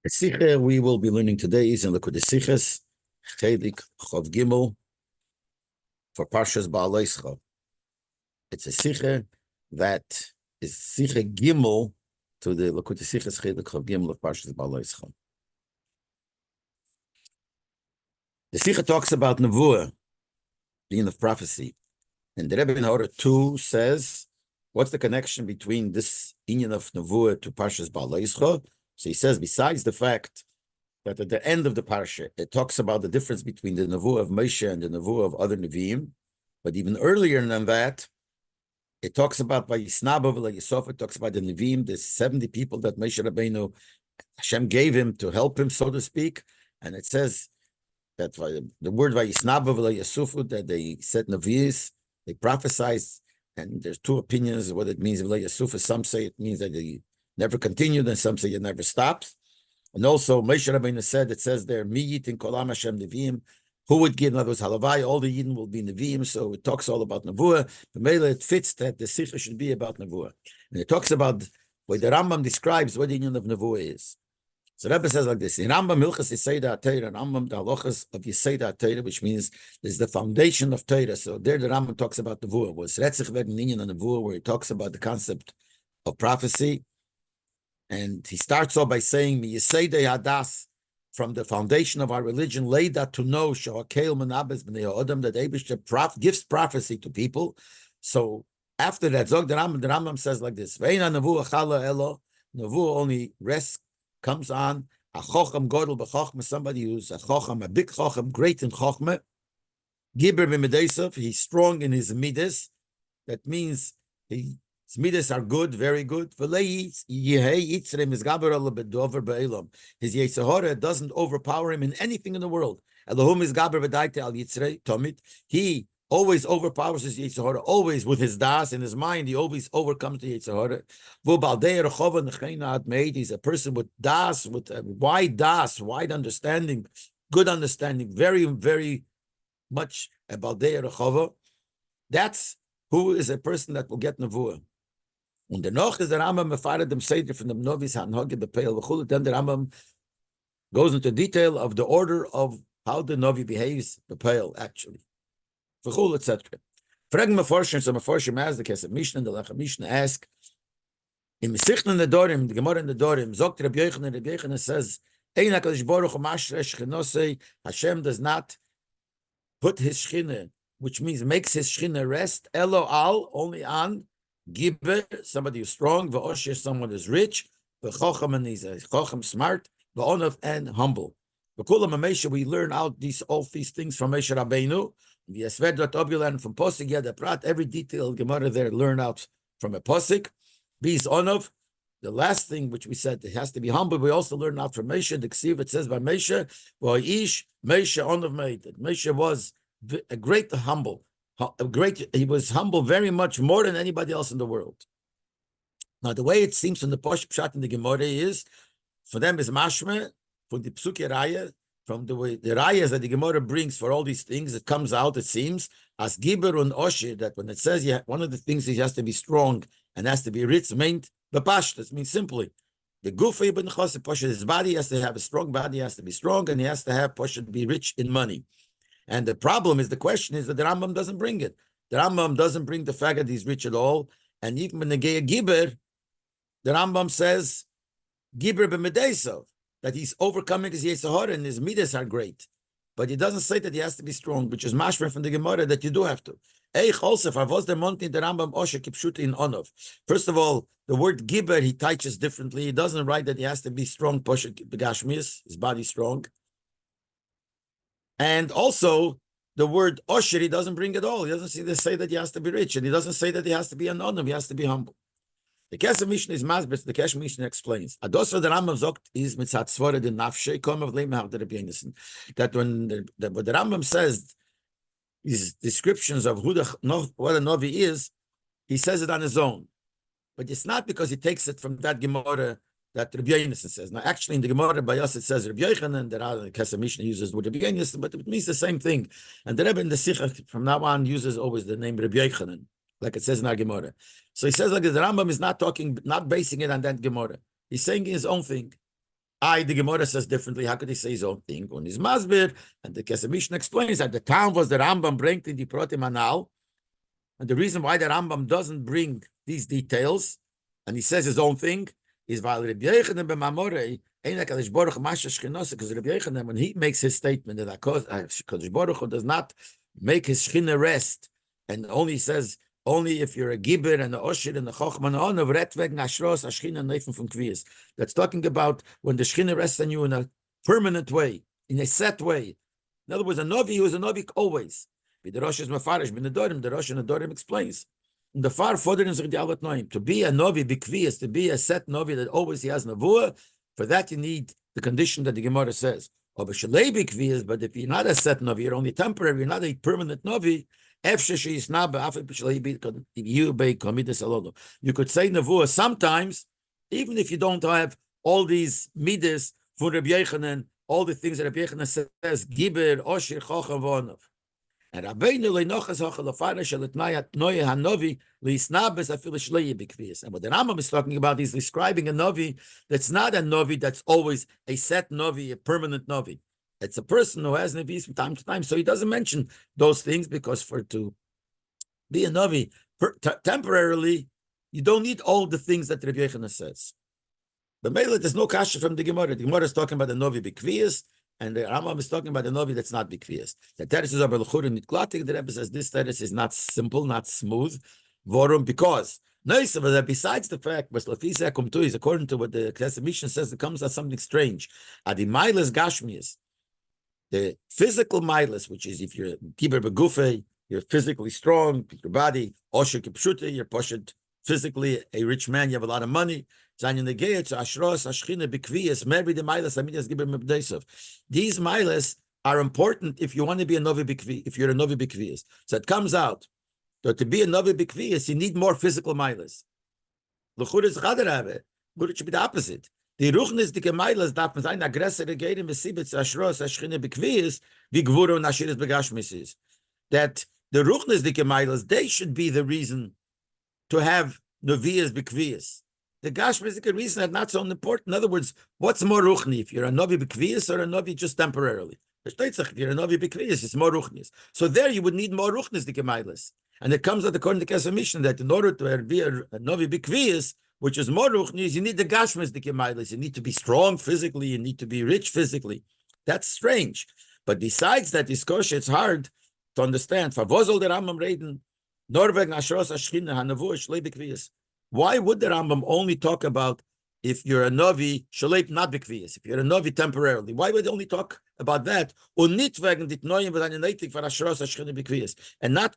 The Sikha we will be learning today is in Likud Sichas, Chelik Chav Gimel, for Parshas Baalosecha. It's a Sikha that is Sikha Gimel to the Likud Sichas Chelik Chav Gimel of Parshas Baalosecha. The Sikha talks about Nevuah, being of prophecy. And the Rebbe in Order 2 says, what's the connection between this inyan of Nevuah to Parshas Baalosecha? So he says, besides the fact that at the end of the parsha, it talks about the difference between the Nevuah of Moshe and the Nevuah of other Nevi'im, but even earlier than that, it talks about Vayisnabav Yisuf, it talks about the Nevi'im, the 70 people that Moshe Rabbeinu, Hashem gave him to help him, so to speak, and it says that the word Vayisnabav Yisuf, that they said Nevi'is, they prophesied, and there's two opinions of what it means. Yisuf, some say it means that they never continued, and some say it never stopped. And also, Moshe Rabbeinu said, it says there, Mi yitin kolam Hashem neviim, who would give, in other words, halavai, all the yidden will be neviim, so it talks all about nevuah. The Mele, it fits that the sikha should be about nevuah. And it talks about, where the Rambam describes what the union of nevuah is. So Rebbe says like this, in Rambam Hilchas Yiseda HaTorah, and Rambam the halachas of Yiseda HaTorah, which means there's the foundation of Torah. So there the Rambam talks about nevuah, was Retzich Vegen Inyan on nevuah, where he talks about the concept of prophecy. And he starts off by saying, Hadas, from the foundation of our religion, Leida to know Shoakel Manabes B'nei Adam, that Eibishter gives prophecy to people. So after that, Zog the Rambam says like this: Veina Nevuah Chala Elo, Nevuah only rest comes on a Chocham Godel b'Chochma, somebody who's a Chocham, a big Chocham, great in Chochma. Giber b'Medeisav, he's strong in his midas. That means his midas are good, very good. His Yetzirah doesn't overpower him in anything in the world. He always overpowers his Yetzirah, always with his das in his mind. He always overcomes the Yetzirah. He's a person with das, with a wide das, wide understanding, good understanding, very, very much about Baldei Rechova. That's who is a person that will get Nevuah. And the noch is the Rambam mefared them Seder from the Novis Hanhage Bepeil V'chul. Then the Rambam goes into detail of the order of how the Novi behaves Bepeil actually. V'chul, etc. Frag Meforshim, so Meforshim asked the Kesef Mishnah, the Lechem Mishnah ask, in Mesichna Nedorim, the Gemara in the Dorim, Zogt Rabbi Yochanan says, Ein HaKadosh Baruch Hu Mashre Shchinosei, Hashem does not put his Shchina, which means makes his Shchina rest, Elo Al, only on Giber, somebody who's strong, V'osher, someone who's rich, V'chocham, and he's a Chocham, smart, V'onav, and humble. V'kulam HaMesha, we learn out all these things from Moshe Rabbeinu, V'yasvedrat Obulan, from Posik Yad Prat, every detail Gemara there learn out from a Posik. B'is Onav, the last thing which we said, it has to be humble, we also learn out from Moshe, the Ksiv, it says by Moshe, V'yish, Moshe Onav made, that Moshe was a great humble, he was humble very much more than anybody else in the world. Now, the way it seems from the Posh Pshat in the Gemara is, for them is mashme, for the Psuki Raya, from the way the Rayas that the Gemara brings for all these things, it comes out, it seems, as Giber and Oshir, that when it says one of the things is he has to be strong and has to be rich, meant the Pashtas, means simply, the Gufa Ibn Choseh Poshet, his body has to have a strong body, has to be strong, and he has to have Poshet be rich in money. And the problem is, the question is that the Rambam doesn't bring it. The Rambam doesn't bring the fact that he's rich at all. And even when the Giber, the Rambam says, Giber b'medeisav, that he's overcoming his Yetzirah and his midas are great. But he doesn't say that he has to be strong, which is mashmer from the Gemara that you do have to. Also, the Rambam Osher Kipshut in Onov. First of all, the word Giber, he teaches differently. He doesn't write that he has to be strong, Gashmias, his body strong. And also, the word Osher, he doesn't bring at all. He doesn't say that he has to be rich, and he doesn't say that he has to be an honor, he has to be humble. The Kesef Mishnah is Masbet, the Kesef Mishnah explains. Adosra the Rambam Zogt is mitzat svore de nafshe, kom of leim have the Rabbi Yonasan. That when the Rambam says these descriptions of what a Novi is, he says it on his own. But it's not because he takes it from that Gemara that Rabbi Yonasan says. Now, actually, in the Gemara by us, it says Rabbi Yochanan, the Kesef Mishnah uses the word Rabbi Yonasan, but it means the same thing. And the Rebbe in the Sikha from now on uses always the name Rabbi Yochanan, like it says in our Gemara. So he says like the Rambam is not basing it on that Gemara. He's saying his own thing. The Gemara says differently. How could he say his own thing? On his Masbir, and the Kesef Mishnah explains that the town was the Rambam bringt in the Protim Anal, and the reason why the Rambam doesn't bring these details, and he says his own thing, is while Rabbi Yochanan b'Mamorei, because Rabbi Yochanan, when he makes his statement that Kadosh Baruch Hu does not make his Shechina rest, and only says, only if you're a Gibber and a Oshir and a Chochman on of Retveg Nashros Ashchina Neifen from Kviyas. That's talking about when the Shechina rests on you in a permanent way, in a set way. In other words, a Novi who is a Novi always. The Rosh is Mafarish, bin Adorim, the Rosh and Adorim explains. In the far further in Zerdi Noim, to be a Novi Bikviyas, to be a set Novi that always he has Navua, for that you need the condition that the Gemara says. But if you're not a set Novi, you're only temporary, you're not a permanent Novi, you could say Navua sometimes, even if you don't have all these midas for Rabbi Yochanan, all the things that Rabbi Yochanan says, Giber, Oshir, Chochav, Vonov. And Rabbeinu leinochas hachalafara sheletnayat noye hanovi leisnabes afilu shlei bikvias. And what the Rambam is talking about is describing a novi that's not a novi that's always a set novi, a permanent novi. It's a person who has novis from time to time. So he doesn't mention those things because for to be a novi temporarily, you don't need all the things that Rabbi Yochanan says. But Mela, there's no kasha from the Gemara. The Gemara is talking about the novi bikvias. And the Rambam is talking about the Novi that's not Bikviyas. The teres is about L'chur and Nitklatik. The Rebbe says this teres is not simple, not smooth. Vorum, because besides the fact, is according to what the Kesef Mishnah says, it comes as something strange. Adi Milas Gashmias, the physical Milas, which is if you're Kiber Begufe, you're physically strong, your body, Osher Kipshute, you're Poshet, physically a rich man, you have a lot of money. These milas are important if you want to be a novi bikvi, if you're a novi bikviyas. So it comes out that to be a novi bikviyas, you need more physical milas. L'chur is chaderave. It should be the opposite. The ruchnis dike milas darf man sein aggressor gehen besibitz ashros ashchine bikviyas wie gvura und ashiris begashmis is. That the ruchnis dike milas, they should be the reason to have noviyas bikviyas. The Gashmizik reason is not so important. In other words, what's more ruchni? If you're a Novi B'Kviyas or a Novi just temporarily? If you're a Novi B'Kviyas, it's more ruchnis. So there you would need more ruchnis, the Gemailas. And it comes out according to Kesef Mishnah that in order to be a Novi B'Kviyas, which is more ruchnis, you need the Gashmiz, the Gemailas. You need to be strong physically, you need to be rich physically. That's strange. But besides that discussion, it's hard to understand. Favozol der Rambam reden, Norweg Ashros Ashchina Hanavu Shlei B'Kviyas. Why would the Rambam only talk about if you're a Novi, Shaleit not B'Kviyas, if you're a Novi temporarily? Why would they only talk about that? And not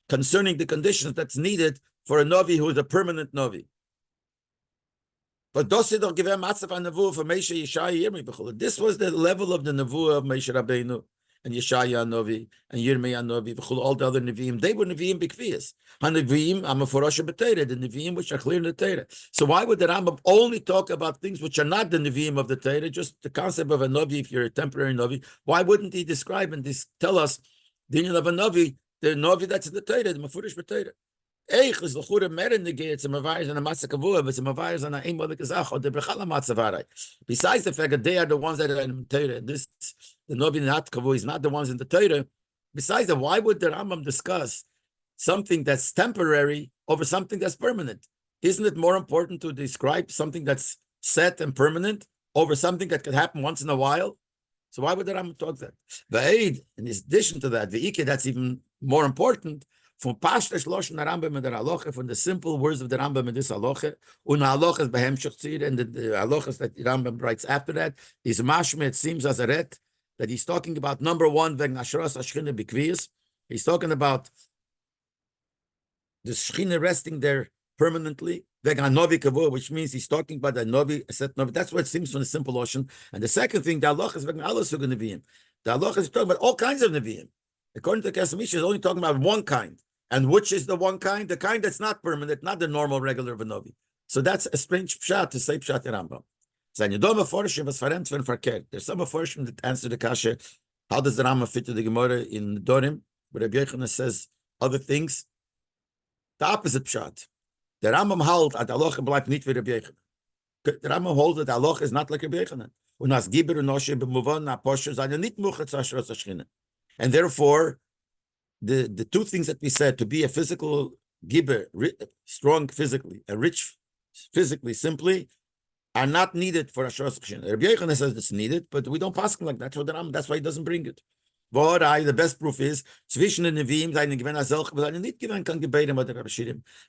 concerning the conditions that's needed for a Novi who is a permanent Novi. But this was the level of the Nevuah of Moshe Rabbeinu and Yeshaya Novi and Yirmiyah Novi, all the other Nevi'im. They were Nevi'im B'Kviyas. HaNevi'im, Amaforosha B'Teirah, the Nevi'im which are clear in the Teirah. So why would the Rambam only talk about things which are not the Nevi'im of the Teirah, just the concept of a Novi, if you're a temporary Novi? Why wouldn't he describe and tell us the union of a Novi, the Novi that's in the Teirah, the Mafurish B'Teirah? Eich is l'chura meren negei, it's a mavayis and a matzah kavua, it's a mavayis and a imo lekazach, or the brechala matzah varay. Besides the fact that they are the ones that are in the Torah, this, the Novi not kavua is not the ones in the Torah. Besides that, why would the Rambam discuss something that's temporary over something that's permanent? Isn't it more important to describe something that's set and permanent over something that could happen once in a while? So why would the Rambam talk that? V'eid, in addition to that, v'ike, that's even more important. From Pashtash Loshen Rambam and the Halacha, from the simple words of the Rambam in this Halacha, and the Halachas behemshach tzir, and the Halachas that the Rambam writes after that, is mashme, it seems as a ret, that he's talking about number one, v'eg nashras hashchina b'kviyas. He's talking about the shchina resting there permanently, v'eg hanovi kavua, which means he's talking about the novi, a set novi. That's what it seems from the simple Loshen. And the second thing, the Halachas v'eg alasug neviim. The Halachas is talking about all kinds of neviim. According to the Kesef Mishnah, is only talking about one kind. And which is the one kind? The kind that's not permanent, not the normal regular Vanovi. So that's a strange pshat to say pshat in Rambam. There's some aforshim that answer the kasha. How does the Rambam fit to the Gemara in Dorim, where Rabbi Yochanan says other things? The opposite pshat. The Rambam holds at Allah bleibt nicht wie Rabbi Yochanan. The Rambam holds that Allah is not like Rabbi Yochanan. And therefore, the two things that we said, to be a physical giver, strong physically, and rich physically, simply, are not needed for Ashras Cheshina. Rabbi Yochanan says it's needed, but we don't pass him like that. That's why he doesn't bring it. The best proof is zwischen den Neviim,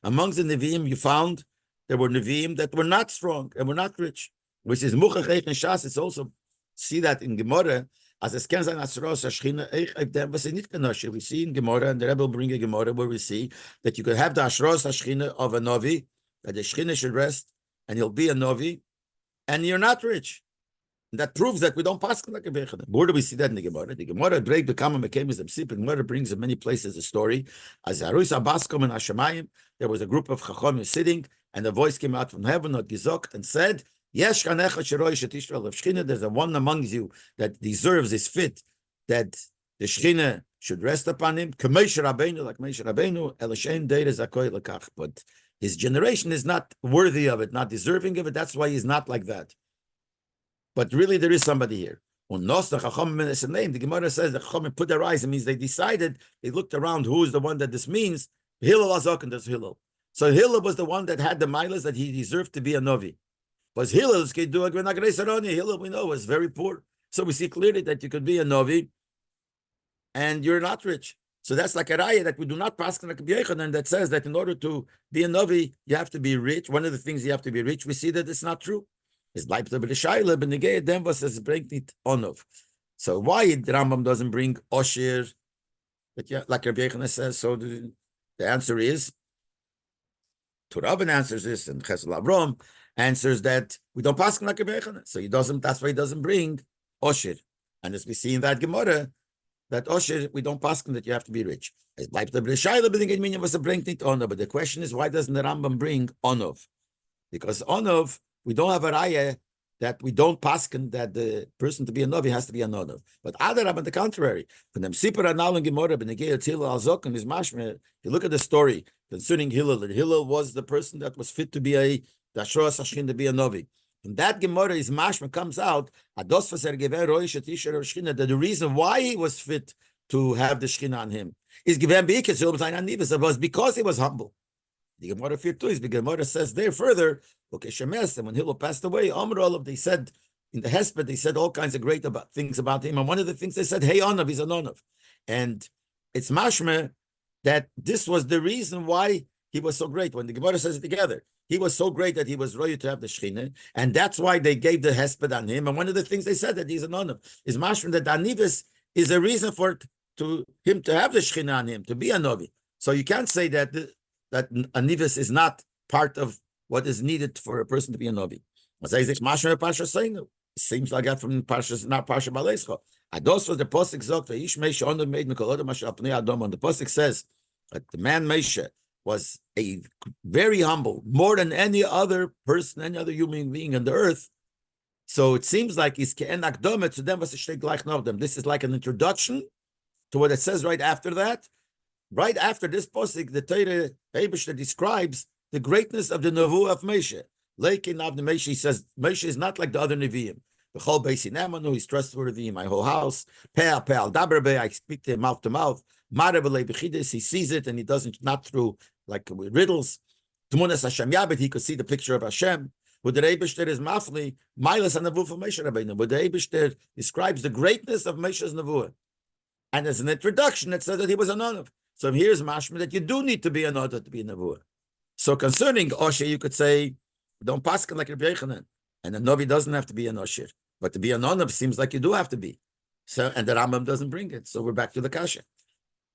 amongst the Neviim, you found there were Neviim that were not strong and were not rich, which is Muchach and Shas. It's also see that in Gemara. As es can sein Ashras Hashchina, was nicht genoshi. We see in Gemara, and the Rebbe will bring a Gemara where we see that you could have the Ashras Hashchina of a Novi, that the Shechina should rest, and you'll be a Novi, and you're not rich. And that proves that we don't pass like a Bechana. Where do we see that in the Gemara? The Gemara break the common became as the Psip. The Gemara brings in many places a story. As Arus Abbaskom and Hashemayim, there was a group of Chachomim sitting, and a voice came out from heaven, not Gizokt, and said, there's a one among you that deserves, is fit, that the Shechina should rest upon him. Like Moshe Rabbeinu, but his generation is not worthy of it, not deserving of it. That's why he's not like that. But really, there is somebody here. The Gemara says the Chachomim put their eyes. It means they decided, they looked around, who is the one that this means? Hillel Azok, and there's Hillel. So Hillel was the one that had the milas that he deserved to be a Novi. Was Hillel, Hillel, we know, was very poor. So we see clearly that you could be a Novi and you're not rich. So that's like a raya that we do not pass like a and that says that in order to be a Novi, you have to be rich. One of the things you have to be rich, we see that it's not true. It's Leib, then was as bring it onov. So why the Rambam doesn't bring Osher, but yeah, like Rabbi Yochanan says, so the answer is, Turavin answers this, and Chesel Avram answers that we don't pass like a Bechana. So he doesn't, that's why he doesn't bring Osher. And as we see in that Gemara, that Osher, we don't pass that you have to be rich. But the question is, why doesn't the Rambam bring Onov? Because Onov, we don't have a raya that we don't paskin that the person to be a novi has to be a nonov. But Adarab, on the contrary, when them Sipur Anal and Gemara Benegei Hillel Al Zok and his mashmer, you look at the story concerning Hillel, that Hillel was the person that was fit to be a Dashros Hashkin to be a novi. And that Gemara, his mashmer comes out that the reason why he was fit to have the Shechina on him is was because he was humble. The Gemara fear too is the Gemara says there further, okay, Shemes, and when Hillel passed away, they said in the Hesped, they said all kinds of great things about him. And one of the things they said, hey, Onav, he's an Onav. And it's mashmeh that this was the reason why he was so great. When the Gemara says it together, he was so great that he was ready to have the Shechina, and that's why they gave the Hesped on him. And one of the things they said that he's an Onav is mashmeh that Anivis is a reason for it, to him to have the Shechina on him, to be a Novi. So you can't say that that Anivis is not part of what is needed for a person to be a Novi. It seems like that from Parsha, not Parsha Baalosecha. Ados was the Pasuk Zok, Ish Meisha Onov made Mikol Adam Asher Apnei Adom. And the Pasuk says that the man Meisha was a very humble, more than any other person, any other human being on the earth. So it seems like he's Ke'en Akdomet to them was a Shteg Gleich Novdem. This is like an introduction to what it says right after that. Right after this posik, the Torah Eibishter describes the greatness of the Nevuah of Moshe. Leikin of the Moshe, he says, Moshe is not like the other Nevi'im. The whole Beisin Amanu, he's trustworthy in my whole house. Pe'al Daberbe, I speak to him mouth to mouth. Marabele Bechidis, he sees it and he doesn't, not through like riddles. Tumunas Hashem Yabit, he could see the picture of Hashem. With the Eibishter is Mafli, Milas and Nevuah of Moshe Rabbeinu. With the Eibishter describes the greatness of Moshe's Nevuah. And as an introduction, it says that he was an Onav. So here's mashma that you do need to be an Onav to be a Nevuah. So concerning Osher, you could say, don't pass like Rabbi Yochanan. And a Novi doesn't have to be an Osher. But to be an Onav seems like you do have to be. So, and the Rambam doesn't bring it. So we're back to the Kasha.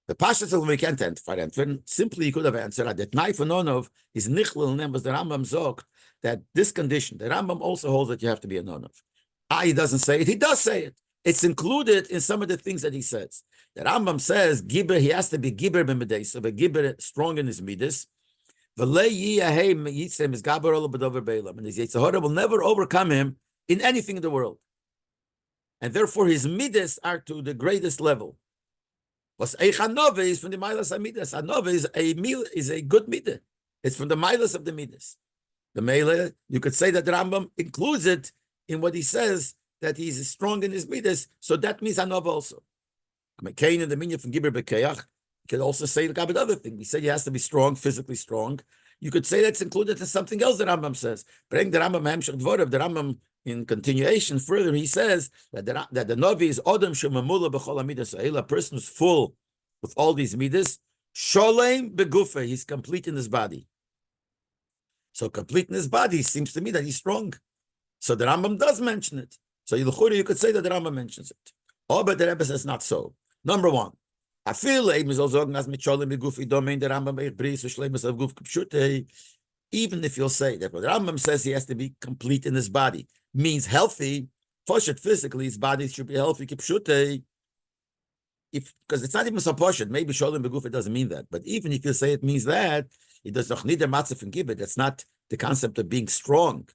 The Pasha says we can't answer. Simply you could have answered that knife and Onav is Nichlil, and was the Rambam Zok, that this condition, the Rambam also holds that you have to be an Onav. He doesn't say it. He does say it. It's included in some of the things that he says. The Rambam says, Gibber, he has to be Gibber b'medei, so the Gibber strong in his midas. And his Yitzhahara will never overcome him in anything in the world. And therefore his midas are to the greatest level. Was Eichanove is from the Milas Midas. Anove is a good midah. It's from the Milas of the midas. The Mele, you could say that the Rambam includes it in what he says that he's strong in his midas, so that means Anov also. McCain and the minion from Gibber Bekeach. You could also say the other thing. We said he has to be strong, physically strong. You could say that's included in something else that Rambam says. Bring the Rambam Hamshach Dvorav, the Rambam in continuation further, he says that the Navi is Odom Shemamula B'chol Amidas, a person who's full with all these midas. Sholem Begufa, he's complete in his body. So complete in his body seems to me that he's strong. So the Rambam does mention it. So you could say that the Rambam mentions it. Oh, but the Rebbe says not so. Number one, I feel even if you'll say that what the Rambam says he has to be complete in his body means healthy, physically his body should be healthy, because it's not even so poshut. Maybe Sholem Beguf, it doesn't mean that. But even if you say it means that, it does not need a matzah and give it. That's not the concept of being strong.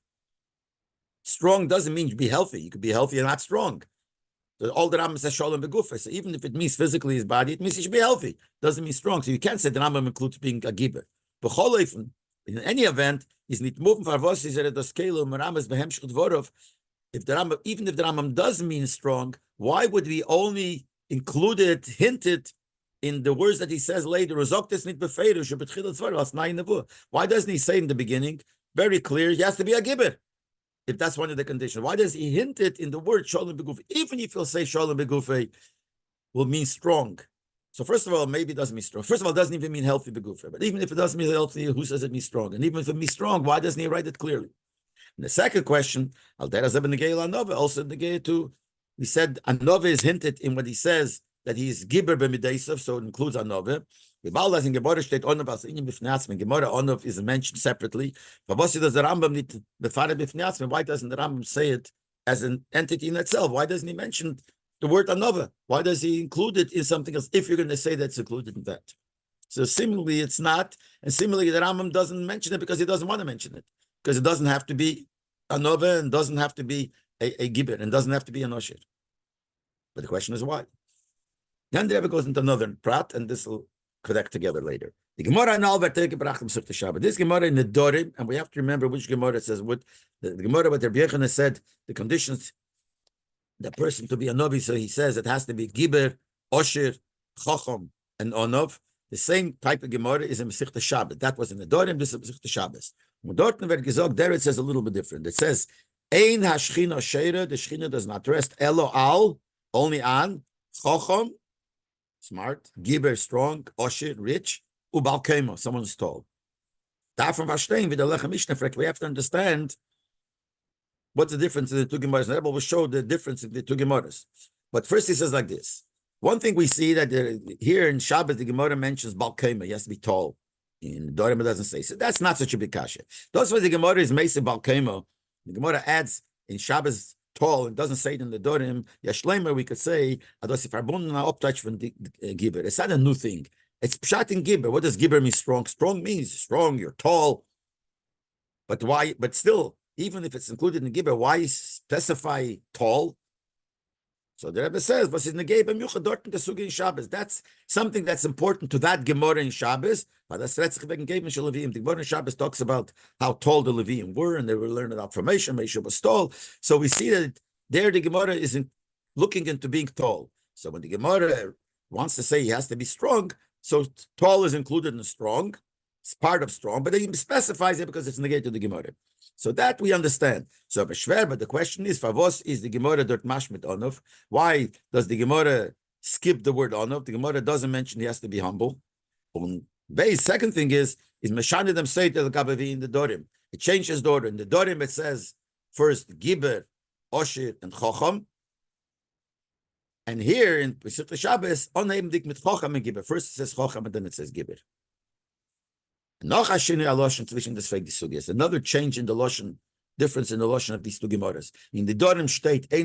Strong doesn't mean be healthy. You could be healthy and not strong. All the Rambam says Sholem Begufa. So even if it means physically his body, it means he should be healthy. Doesn't mean strong. So you can't say the Rambam includes being a giver. In any event, he's not moving for vos. Is the scale Rambam's behemshch dvorov. If the Rambam, even if the Rambam does mean strong, why would we only include it, hinted in the words that he says later? Why doesn't he say in the beginning, very clear, he has to be a giver? If that's one of the conditions, why does he hint it in the word Sholem Beguf? Even if he'll say Sholem Beguf will mean strong. So first of all, maybe it doesn't mean strong. First of all, it doesn't even mean healthy Beguf. But even if it doesn't mean healthy, who says it means strong? And even if it means strong, why doesn't he write it clearly? And the second question, also in the Geir too, we said Anove is hinted in what he says that he is Giber b'mideisav, so it includes Anove. The Baal in Gemara state Onov as Inyam b'fnei Gemara Onov is mentioned separately. But does the Rambam need to befare b'fnei? Why doesn't the Rambam say it as an entity in itself? Why doesn't he mention the word Anova? Why does he include it in something else if you're going to say that's included in that? So similarly, it's not, and similarly, the Rambam doesn't mention it because he doesn't want to mention it, because it doesn't have to be Anova and doesn't have to be a Gibber and doesn't have to be an Osher. But the question is why. Then the Rebbe goes into another prat, and this will connect together later. The Gemara in Albert Shabbat. This Gemara in the Dorim, and we have to remember which Gemara says what. The Gemara what Rabbi Yechon said, the conditions the person to be a Novi, so he says it has to be Giber, Osher, Chacham, and Onov. The same type of Gemara is in Masechta Shabbat. That was in the Dorim, this is Masechta Shabbos. There it says a little bit different. It says, Ein hashchina sheira, the Shechina does not rest, Elo al, only on, Chacham, smart, Giber, strong, Osher, rich, Ubal Kemo, someone who's tall. Davon verstehen, wie der Lechem Mishnah fragt, we have to understand what's the difference in the two Gemaras. The Rebbe will show the difference in the two Gemaras. But first he says like this. One thing we see that here in Shabbos, the Gemara mentions Bal Kema, he has to be tall. In Dorim it doesn't say. So that's not such a big kasha. Those why the Gemara is Mesa Bal Kema. The Gemara adds in Shabbos tall, and doesn't say it in the Dorim. Yashlemer, we could say, Adosi Farbun na optouch from the Giber. It's not a new thing. It's Pshat in Giber. What does Giber mean strong? Strong means strong, you're tall. But why? But still, even if it's included in Giber, why specify tall? So the Rebbe says, that's something that's important to that Gemara in Shabbos. But the Gemara in Shabbos talks about how tall the Leviim were, and they were learning about formation. Mesha was tall. So we see that there the Gemara isn't looking into being tall. So when the Gemara wants to say he has to be strong, so tall is included in strong. It's part of strong, but he specifies it because it's negated to the Gemara. So that we understand. So but the question is, Favos is the Gemara dort mashmit onov? Why does the Gemara skip the word onov? The Gemara doesn't mention he has to be humble. Second thing is Meshane them say to the Gabavi in the Dorim. It changes the order. In the Dorim it says first Giber, Osher, and Chacham. And here in Pesach Shabbos, onheim dik mit Chacham and Giber. First it says Chacham and then it says Giber. Another change in the Loshen, difference in the Loshen of these two Gemaras. In the Dorim state, there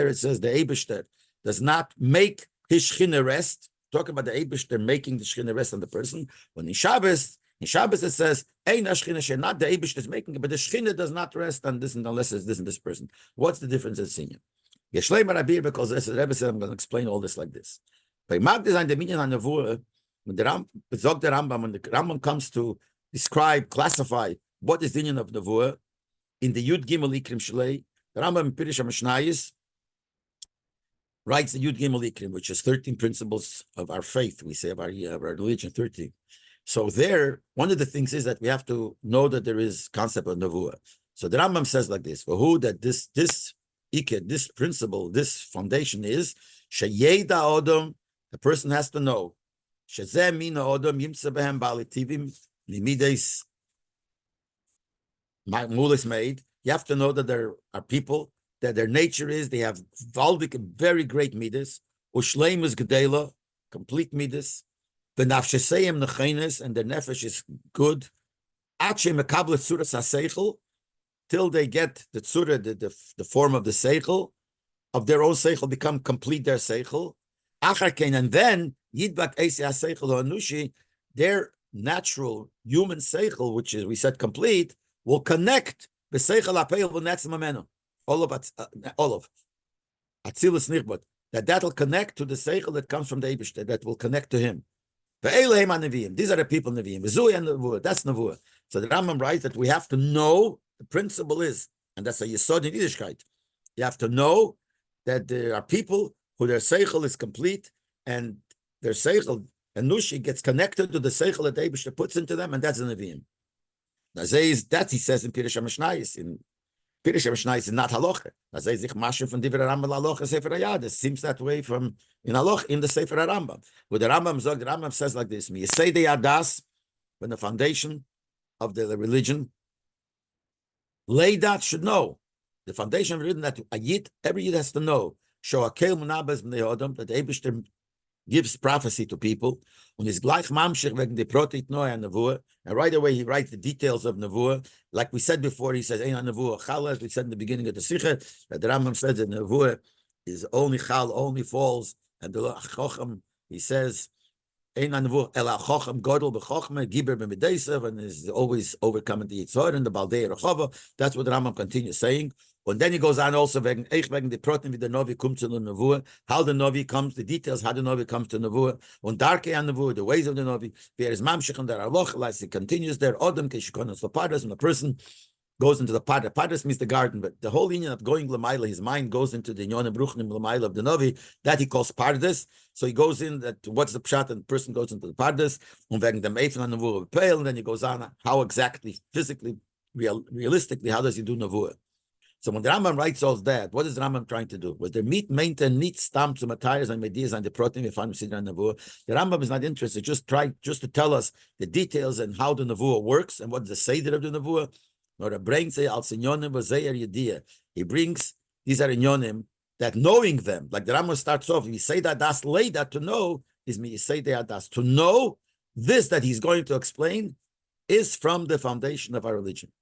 it says the Eibishter does not make his Shechina rest. Talk about the Eibishter making the Shechina rest on the person. When in Shabbos it says, not the Eibishter is making it, but the Shechina does not rest on this unless it's this and this person. What's the difference in senior? Rabbi, because the Rebbe said, I'm going to explain all this like this. By Mag design the meaning on the when the Rambam comes to describe, classify what is the union of Nevuah, in the Yud Gimel Ikrim Shlei, The Rambam in Pirush HaMishnayos writes the Yud Gimel Ikrim, which is 13 principles of our faith. We say of our religion, 13. So there, one of the things is that we have to know that there is concept of Nevuah. So the Rambam says like this, for who that this Iked, this principle, this foundation is, Sheyeda Odom, the person has to know, Shezeh Mina Odom Yimtze Behem Balitivim Limides Mulis made. You have to know that there are people that their nature is they have valdik, very great midas, ushleimus gedela, complete midas, the nafsheseyim nechenes, and their nefesh is good. Ache mekablet suras haseichel, till they get the tzura, the form of the seichel, of their own seichel, become complete their seichel. Acharkein, and then yidbak eisi haseichel hanushi, their natural human seichel, which is we said complete, will connect the seichel apel v'netzim amenu. All of Atzilus Nichbot, that'll connect to the seichel that comes from the Eibishter, that will connect to him. These are the people Nevi'im. That's Nevuah. So the Rambam writes that we have to know the principle is, and that's a Yesod in Yiddishkeit. You have to know that there are people who their seichel is complete, and their seichel, and Nushi gets connected to the seichel that the Eibishter puts into them, and that's the Nevi'im. That he says in Pirush HaMishnayos, in Pirush HaMishnayos is not halacha. It seems that way from in halacha in the Sefer HaRambam. With the Rambam says like this: "Me say the adas when the foundation of the religion, Leidat should know the foundation of religion that every yid has to know. Show a kel munabes b'nei odom that the Eibishter gives prophecy to people. When he's gleich mamshich wegen the protit noah and nevuah, and right away he writes the details of nevuah. Like we said before, he says ein nevuah chala. As we said in the beginning of the sikha, that the Rambam says that nevuah is only chal, only falls, and the chocham he says ein nevuah ela chocham godel b'chochma giber b'mideisav, and is always overcoming the yitzhar and the baldei rechava. That's what the Rambam continues saying. And then he goes on also wegen the protein with the Novi comes to the Nevuah, how the Novi comes, the details how the Novi comes to Nevuah, and darke an Nevuah, the ways of the Novi. There is mamshich and there are loch, like it continues there. Odom keshikonos lepadas, when a person goes into the padas. Padas means the garden, but the whole union of going lemaila, his mind goes into the inyonim bruchnim lemaila of the Novi, that he calls padas. So he goes in that what's the pshat, and the person goes into the padas, and wegen the meifin an Nevuah pale, and then he goes on how exactly, physically, realistically, how does he do Nevuah? So when the Rambam writes all that, what is the Rambam trying to do? Was there meat maintain neat stamp to Matthias and Medias and the protein we find in the Nevuah? The Rambam is not interested, just to tell us the details and how the Nevuah works and what the Seder of the Nevuah. Nor a brain say al sinyonim v'zeir yediyah. He brings these are inyonim that knowing them, like the Rambam starts off, you say that das leida, to know is me say that das. To know this that he's going to explain is from the foundation of our religion.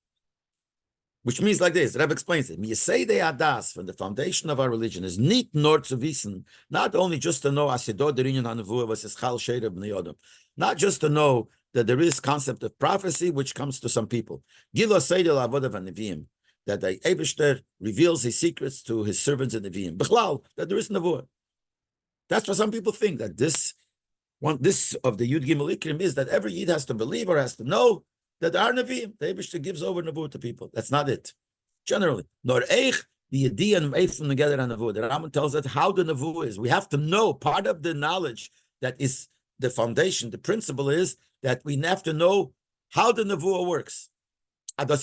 Which means like this, the Rebbe explains it. Yesei adas, from the foundation of our religion, is nit nor zu wissen, not only just to know asidot derinyan hanevuah was chal sheirah b'nei odom, not just to know that there is concept of prophecy which comes to some people. Gilo seidel avodav hanevim, that the Eibishter reveals his secrets to his servants in Nevi'im. B'chlal, that there is nevuah. That's what some people think, that this of the Yud Gimel Ikrim is that every Yid has to believe or has to know that there are Nevi'im. The Eibishter gives over Nevuah to people. That's not it. Generally. Nor eich, the Yediyah and Eif from together on Nevuah. The Rambam tells us how the Nevuah is. We have to know, part of the knowledge that is the foundation, the principle is that we have to know how the Nevuah works. That the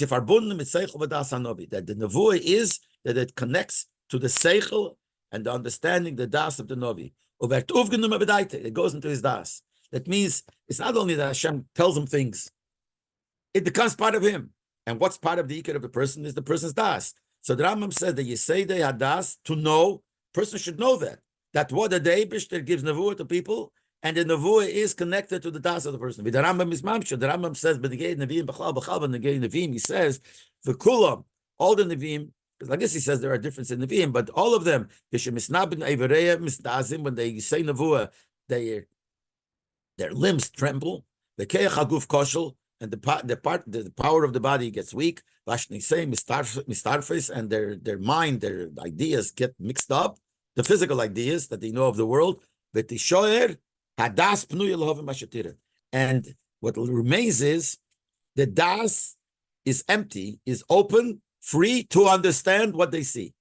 Nevuah is that it connects to the Seichel and the understanding, the Das of the Novi. It goes into his Das. That means it's not only that Hashem tells him things, it becomes part of him. And what's part of the ikar of the person is the person's das. So the Rambam said that Yesei de hadas, to know, person should know that. That what the Eibishter gives nevuah to people, and the nevuah is connected to the das of the person. With the Rambam is mamsha. The Rambam says, but the Nevi'im b'chal b'chal b'negei Nevi'im, he says, v'kulam, all the Nevi'im, because I guess he says there are differences in Nevi'im, but all of them, when they say nevuah, their limbs tremble, the keach haguf koshel, and the power of the body gets weak. Mistarfis, and their mind, their ideas get mixed up, the physical ideas that they know of the world. And what remains is the das is empty, is open free to understand what they see.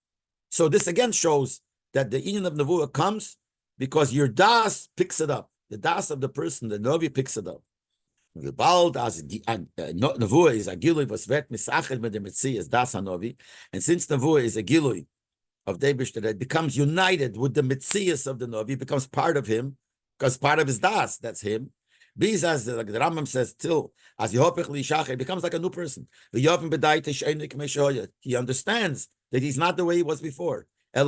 So this again shows that the inyan of Nevuah comes because your das picks it up. The das of the person, the Novi picks it up. Bald as Nevuah is a gilui was vet misached with the Metzias das Hanovi, and since Nevuah is a gilui of Debish that it becomes united with the Metzias of the Novi, becomes part of him, because part of his das, that's him. Bees as like the Rambam says, till as Yehopech Lishach, it becomes like a new person. He understands that he's not the way he was before. He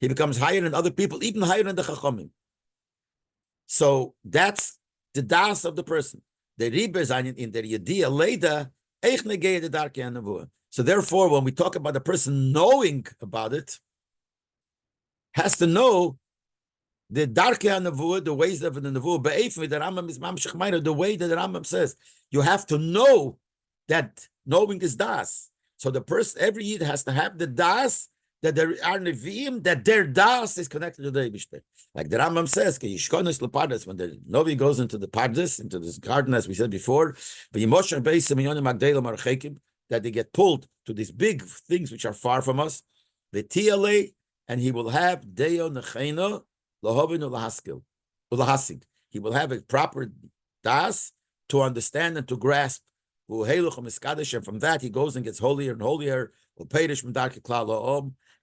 becomes higher than other people, even higher than the Chachamim. So that's the das of the person. The Riber zayin in der Yediyah Leida, eich negei the darke Nevuah. So therefore, when we talk about the person knowing about it, has to know the darke Nevuah, the ways of the Nevuah. Be'efim, the Rambam is mamshech meiner, the way that the Rambam says, you have to know that knowing is das. So the person, every Yid has to have the das, that there are Nevi'im, that their das is connected to the Eibishter. Like the Rambam says, when the Novi goes into the Pardes, into this garden, as we said before, that they get pulled to these big things which are far from us, and he will have Deo Necheno Lahovinu Lahasig. He will have a proper das to understand and to grasp. And from that he goes and gets holier and holier,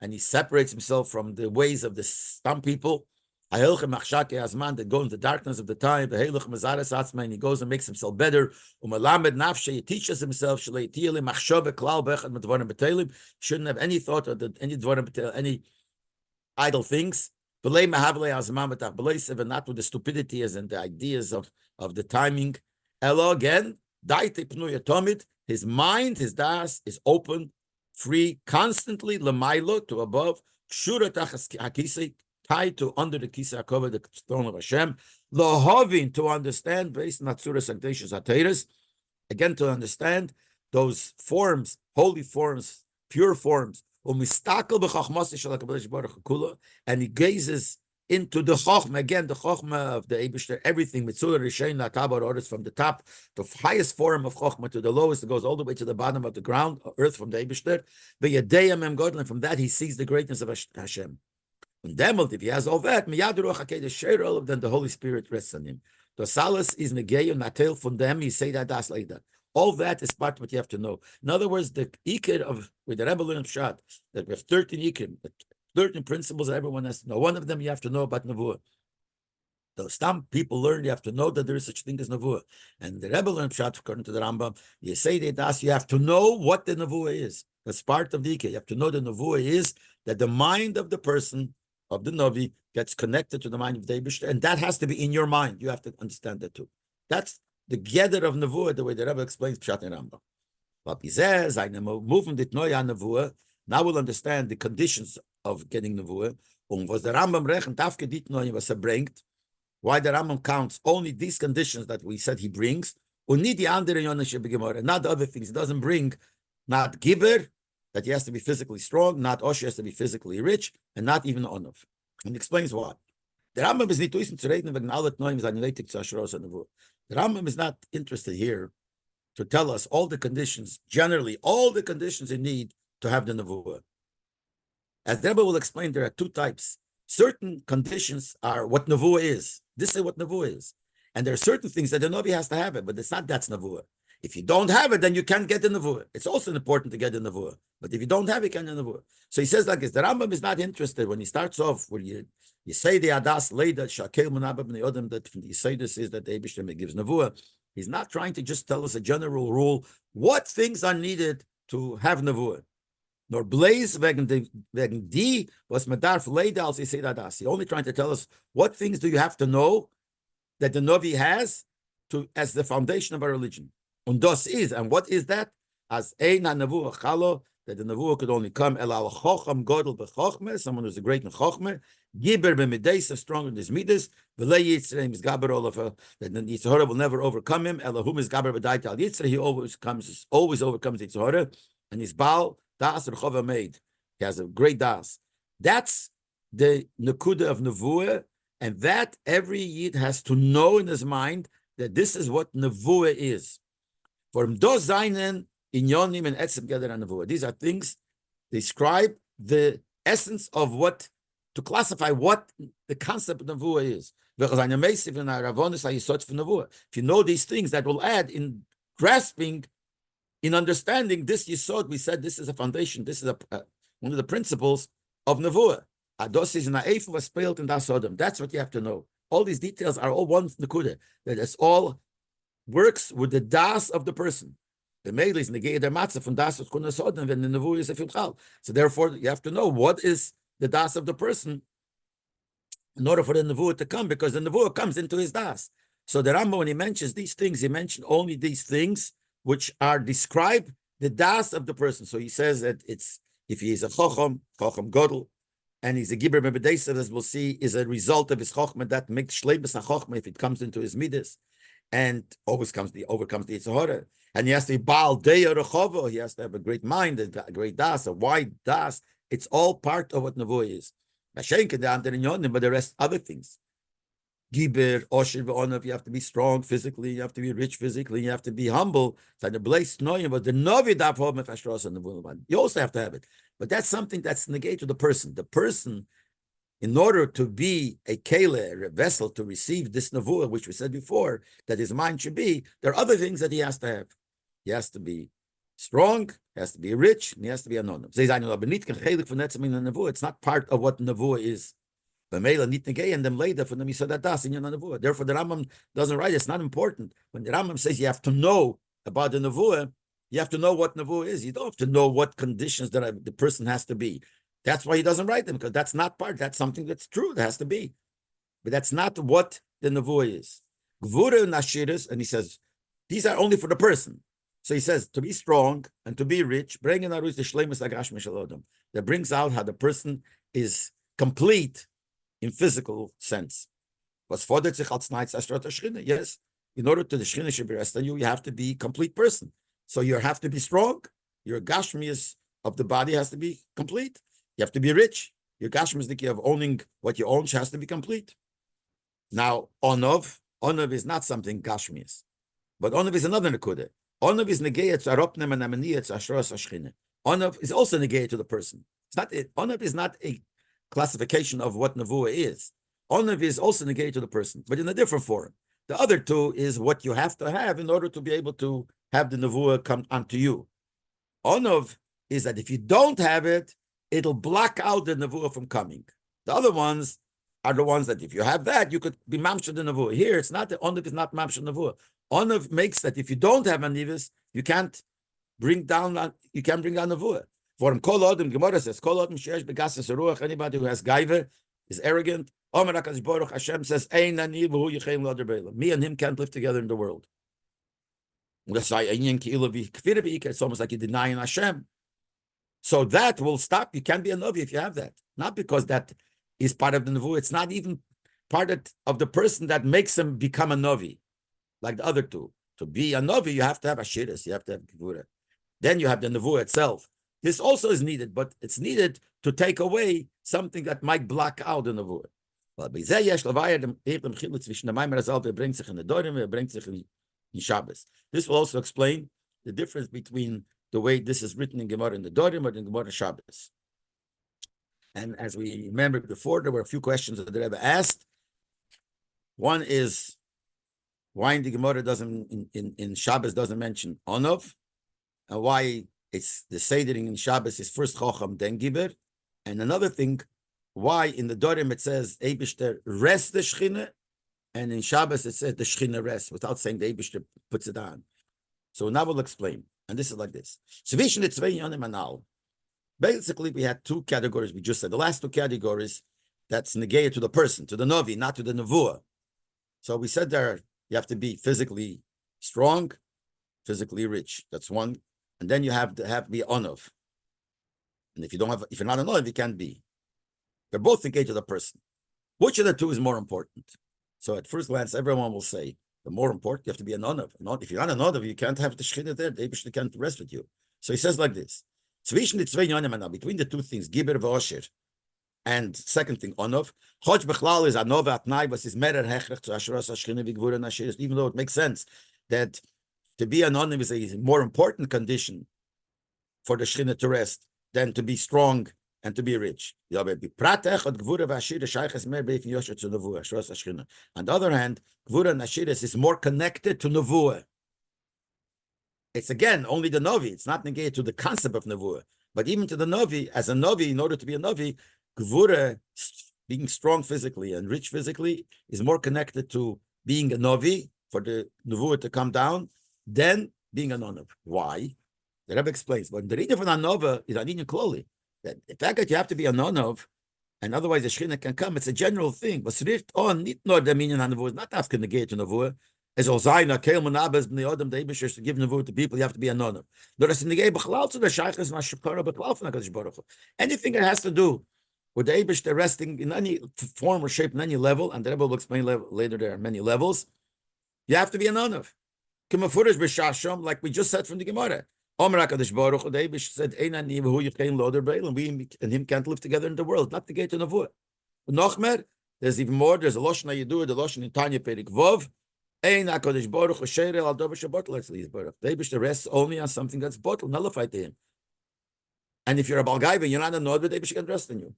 and he separates himself from the ways of the stump people. That go in the darkness of the time, and he goes and makes himself better. He teaches himself. Shouldn't have any thought of any idle things. And not with the stupidities and the ideas of the timing. Again, his mind, his das is open, free, constantly, lemailo, to above, tied to under the Kisa Hakova, the throne of Hashem, Lohovin, to understand, based on Natsuras Sanctations Ateiras, again to understand those forms, holy forms, pure forms, and he gazes into the Chochmah, again, the Chochmah of the Eibishter, everything, Mitzvah Rishain, Tabar orders from the top, the highest form of Chochmah to the lowest, it goes all the way to the bottom of the ground, earth from the Eibishter, and from that he sees the greatness of Hashem. And if he has all that, then the Holy Spirit rests on him. The Salas is Negeyim, Natel from them, he say that das later. All that is part of what you have to know. In other words, the Ikir of, with the Rebbe learned Pshat, that we have 13 Ikir, 13 principles that everyone has to know. One of them you have to know about Nevuah. Those some people learn, you have to know that there is such thing as Nevuah. And the Rebbe learned Pshat, according to the Rambam, you say that das, you have to know what the Nevuah is. That's part of the Ikir. You have to know the Nevuah is that the mind of the person, of the Novi, gets connected to the mind of the Eibishter, and that has to be in your mind. You have to understand that too. That's the Geder of Nevuah, the way the Rebbe explains Pshat and Rambam. But he says, now we'll understand the conditions of getting Nevuah. Was the Rambam rechnet afke dit Noya was bringt? Why the Rambam counts only these conditions that we said he brings, not the other things. He doesn't bring not giver, that he has to be physically strong, not Osh has to be physically rich, and not even Onov. And he explains why. The Rambam is nicht zu reden wegen alle Neuem seine Leitig zu Asheros and Nevuah. The Rambam is not interested here to tell us all the conditions, generally all the conditions you need to have the Nevuah. As the Rebbe will explain, there are two types. Certain conditions are what Nevuah is. This is what Nevuah is. And there are certain things that the Novi has to have it, but it's not that's Nevuah. If you don't have it, then you can't get the Nevuah. It's also important to get the Nevuah. But if you don't have it, you can't get the Nevuah. So he says like this, the Rambam is not interested when he starts off where you say the Adas Leida, Shakel Munabab Neodem, that from the this is that the Eibishter gives Nevuah. He's not trying to just tell us a general rule, what things are needed to have Nevuah. Nor blaze wegen die, was man darf Leida, als he say Adas. He's only trying to tell us what things do you have to know that the Novi has to as the foundation of our religion. And das is, and what is that? As ein nevuah chalo, that the nevuah could only come el al chocham godel b'chochmeh, someone who's a great in chochmeh, giber b'mideis, strong in his midas, v'lei yitzrei mizgaber olav, that the yitzhara will never overcome him, elahum mizgaber b'dait al yitzrei, he always overcomes yitzhara, and his baal das rechova made. He has a great das. That's the nekuda of nevuah, and that every yid has to know in his mind that this is what nevuah is. For do seinen Inyonim and etzem geder nevuah. These are things describe the essence of what, to classify what the concept of nevuah is. If you know these things, that will add in grasping, in understanding this yesod. We said this is a foundation. This is one of the principles of nevuah. That's what you have to know. All these details are all one nekuda. That it's all works with the das of the person. The mail is negate der matzah from das of kunasodem when the nevuah is a filchal. So therefore, you have to know what is the das of the person in order for the nevuah to come, because the nevuah comes into his das. So the Rambam, when he mentions these things, he mentioned only these things which are describe the das of the person. So he says that it's, if he is a chacham godel, and he's a gibber mebedesa, as we'll see, is a result of his chachma that makes shleibus chachma if it comes into his midas, and overcomes the Yitzhahara. And he has to be Baal Deya Rechovo. He has to have a great mind, a great das, a wide das. It's all part of what nevuah is. But the rest, other things. Giber, Osher, Ve'onav, you have to be strong physically, you have to be rich physically, you have to be humble. But the Novi Dav Hov Mefashros and nevuah. You also have to have it. But that's something that's negated to the person. The person, in order to be a kele, a vessel to receive this nevuah, which we said before, that his mind should be, there are other things that he has to have. He has to be strong, he has to be rich, and he has to be anonim. It's not part of what nevuah is. Therefore, the Rambam doesn't write, it's not important. When the Rambam says you have to know about the nevuah, you have to know what nevuah is. You don't have to know what conditions that the person has to be. That's why he doesn't write them, because that's not part. That's something that's true. It has to be. But that's not what the nevuah is. Gvura and Ashiris, and he says, these are only for the person. So he says, to be strong and to be rich, bring in aruz the shleimus agash mishalodam. That brings out how the person is complete in physical sense. Was fordert sich als nights astrat shchina. Yes, in order to the shchina should be rest on you, you have to be a complete person. So you have to be strong. Your gashmius of the body has to be complete. You have to be rich. Your gashmizdiki of owning what you own has to be complete. Now, onov is not something gashmius, but onov is another nekuda. Onov is negayet aropnem and amaniyet ashros ashchine. Onov is also negayet to the person. It's not it. Onov is not a classification of what nevuah is. Onov is also negayet to the person, but in a different form. The other two is what you have to have in order to be able to have the nevuah come onto you. Onov is that if you don't have it, it'll block out the nevuah from coming. The other ones are the ones that if you have that, you could be mamshed the nevuah. Here, it's not, the onav is not mamshed nevuah. Onav makes that if you don't have anivus, you can't bring down nevuah. For him, kol adam, Gemara says, kol adam sheyesh begasas ruach, anybody who has gaiva is arrogant. Omer HaKadosh Baruch Hashem says, ein ani v'hu yichem l'adar b'elam. Me and him can't live together in the world. It's almost like you're denying Hashem. So that will stop. You can't be a Navi if you have that. Not because that is part of the Nevuah. It's not even part of the person that makes him become a Navi, like the other two. To be a Navi, you have to have Ashiris, you have to have Gevurah. Then you have the Nevuah itself. This also is needed, but it's needed to take away something that might block out the Nevuah. This will also explain the difference between the way this is written in Gemara in the Dorim or in Gemara Shabbos. And as we remembered before, there were a few questions that the Rebbe asked. One is why in the Gemara doesn't in Shabbos doesn't mention Onov, and why it's the Sedering in Shabbos is first Chocham then Giber, and another thing, why in the Dorim it says Eibishter rest the Shechina, and in Shabbos it says the Shechina rest without saying the Eibishter puts it on. So now we'll explain. And this is like this. Basically, we had two categories. We just said the last two categories, that's negaya to the person, to the novi, not to the nevuah. So we said there, you have to be physically strong, physically rich. That's one. And then you have to be onov. And if you're not an onov, you can't be. They're both negaya to the person. Which of the two is more important? So at first glance, everyone will say, the more important, you have to be an onav. If you're not an onav, you can't have the shechina there. The Eibishter can't rest with you. So he says like this: between the two things, giber v'osher, and second thing, onav. Choch bechlal is anov atnai, but is merer hechrech to ashras hashchina v'gvura nashiris. Even though it makes sense that to be an onav is a more important condition for the Shechina to rest than to be strong and to be rich. On the other hand, Gvura and Ashiris is more connected to Nevuah. It's again only the Novi. It's not negated to the concept of Nevuah. But even to the Novi, as a Novi, in order to be a Novi, Gvura, being strong physically and rich physically, is more connected to being a Novi, for the Nevuah to come down, than being a Nonav. Why? The Rebbe explains. But the reading for a Nova is an Indian clearly. That the fact that you have to be a Nonav, and otherwise the Shechina can come, it's a general thing. But Srift on, not the meaning of Nevuah, is not asking the gate to Nevuah. As Ozayna, Keil Manabas, the Odom, the Ibishers, to give Nevuah to people, you have to be a Nonav. Anything that has to do with the Ibish, they're resting in any form or shape, in any level, and the Rebbe will explain later there are many levels, you have to be a Nonav. Like we just said from the Gemara. Omer HaKadosh Baruch Hu, the Eibush said, Einan Yehu Yikein Loder Beil, and we and him can't live together in the world, not the gate of Nevuah. Nochmer, there's even more, there's a Lashon Yeduah, the Lashon in Tanya Perik Vov, Ein HaKadosh Baruch Hu Sheirel Al Dover Shabbat Letzli Yisbarach. The Eibush rests only on something that's bottled, nullified to him. And if you're a Balgaiva, you're not a Nod, the Eibush can rest on you.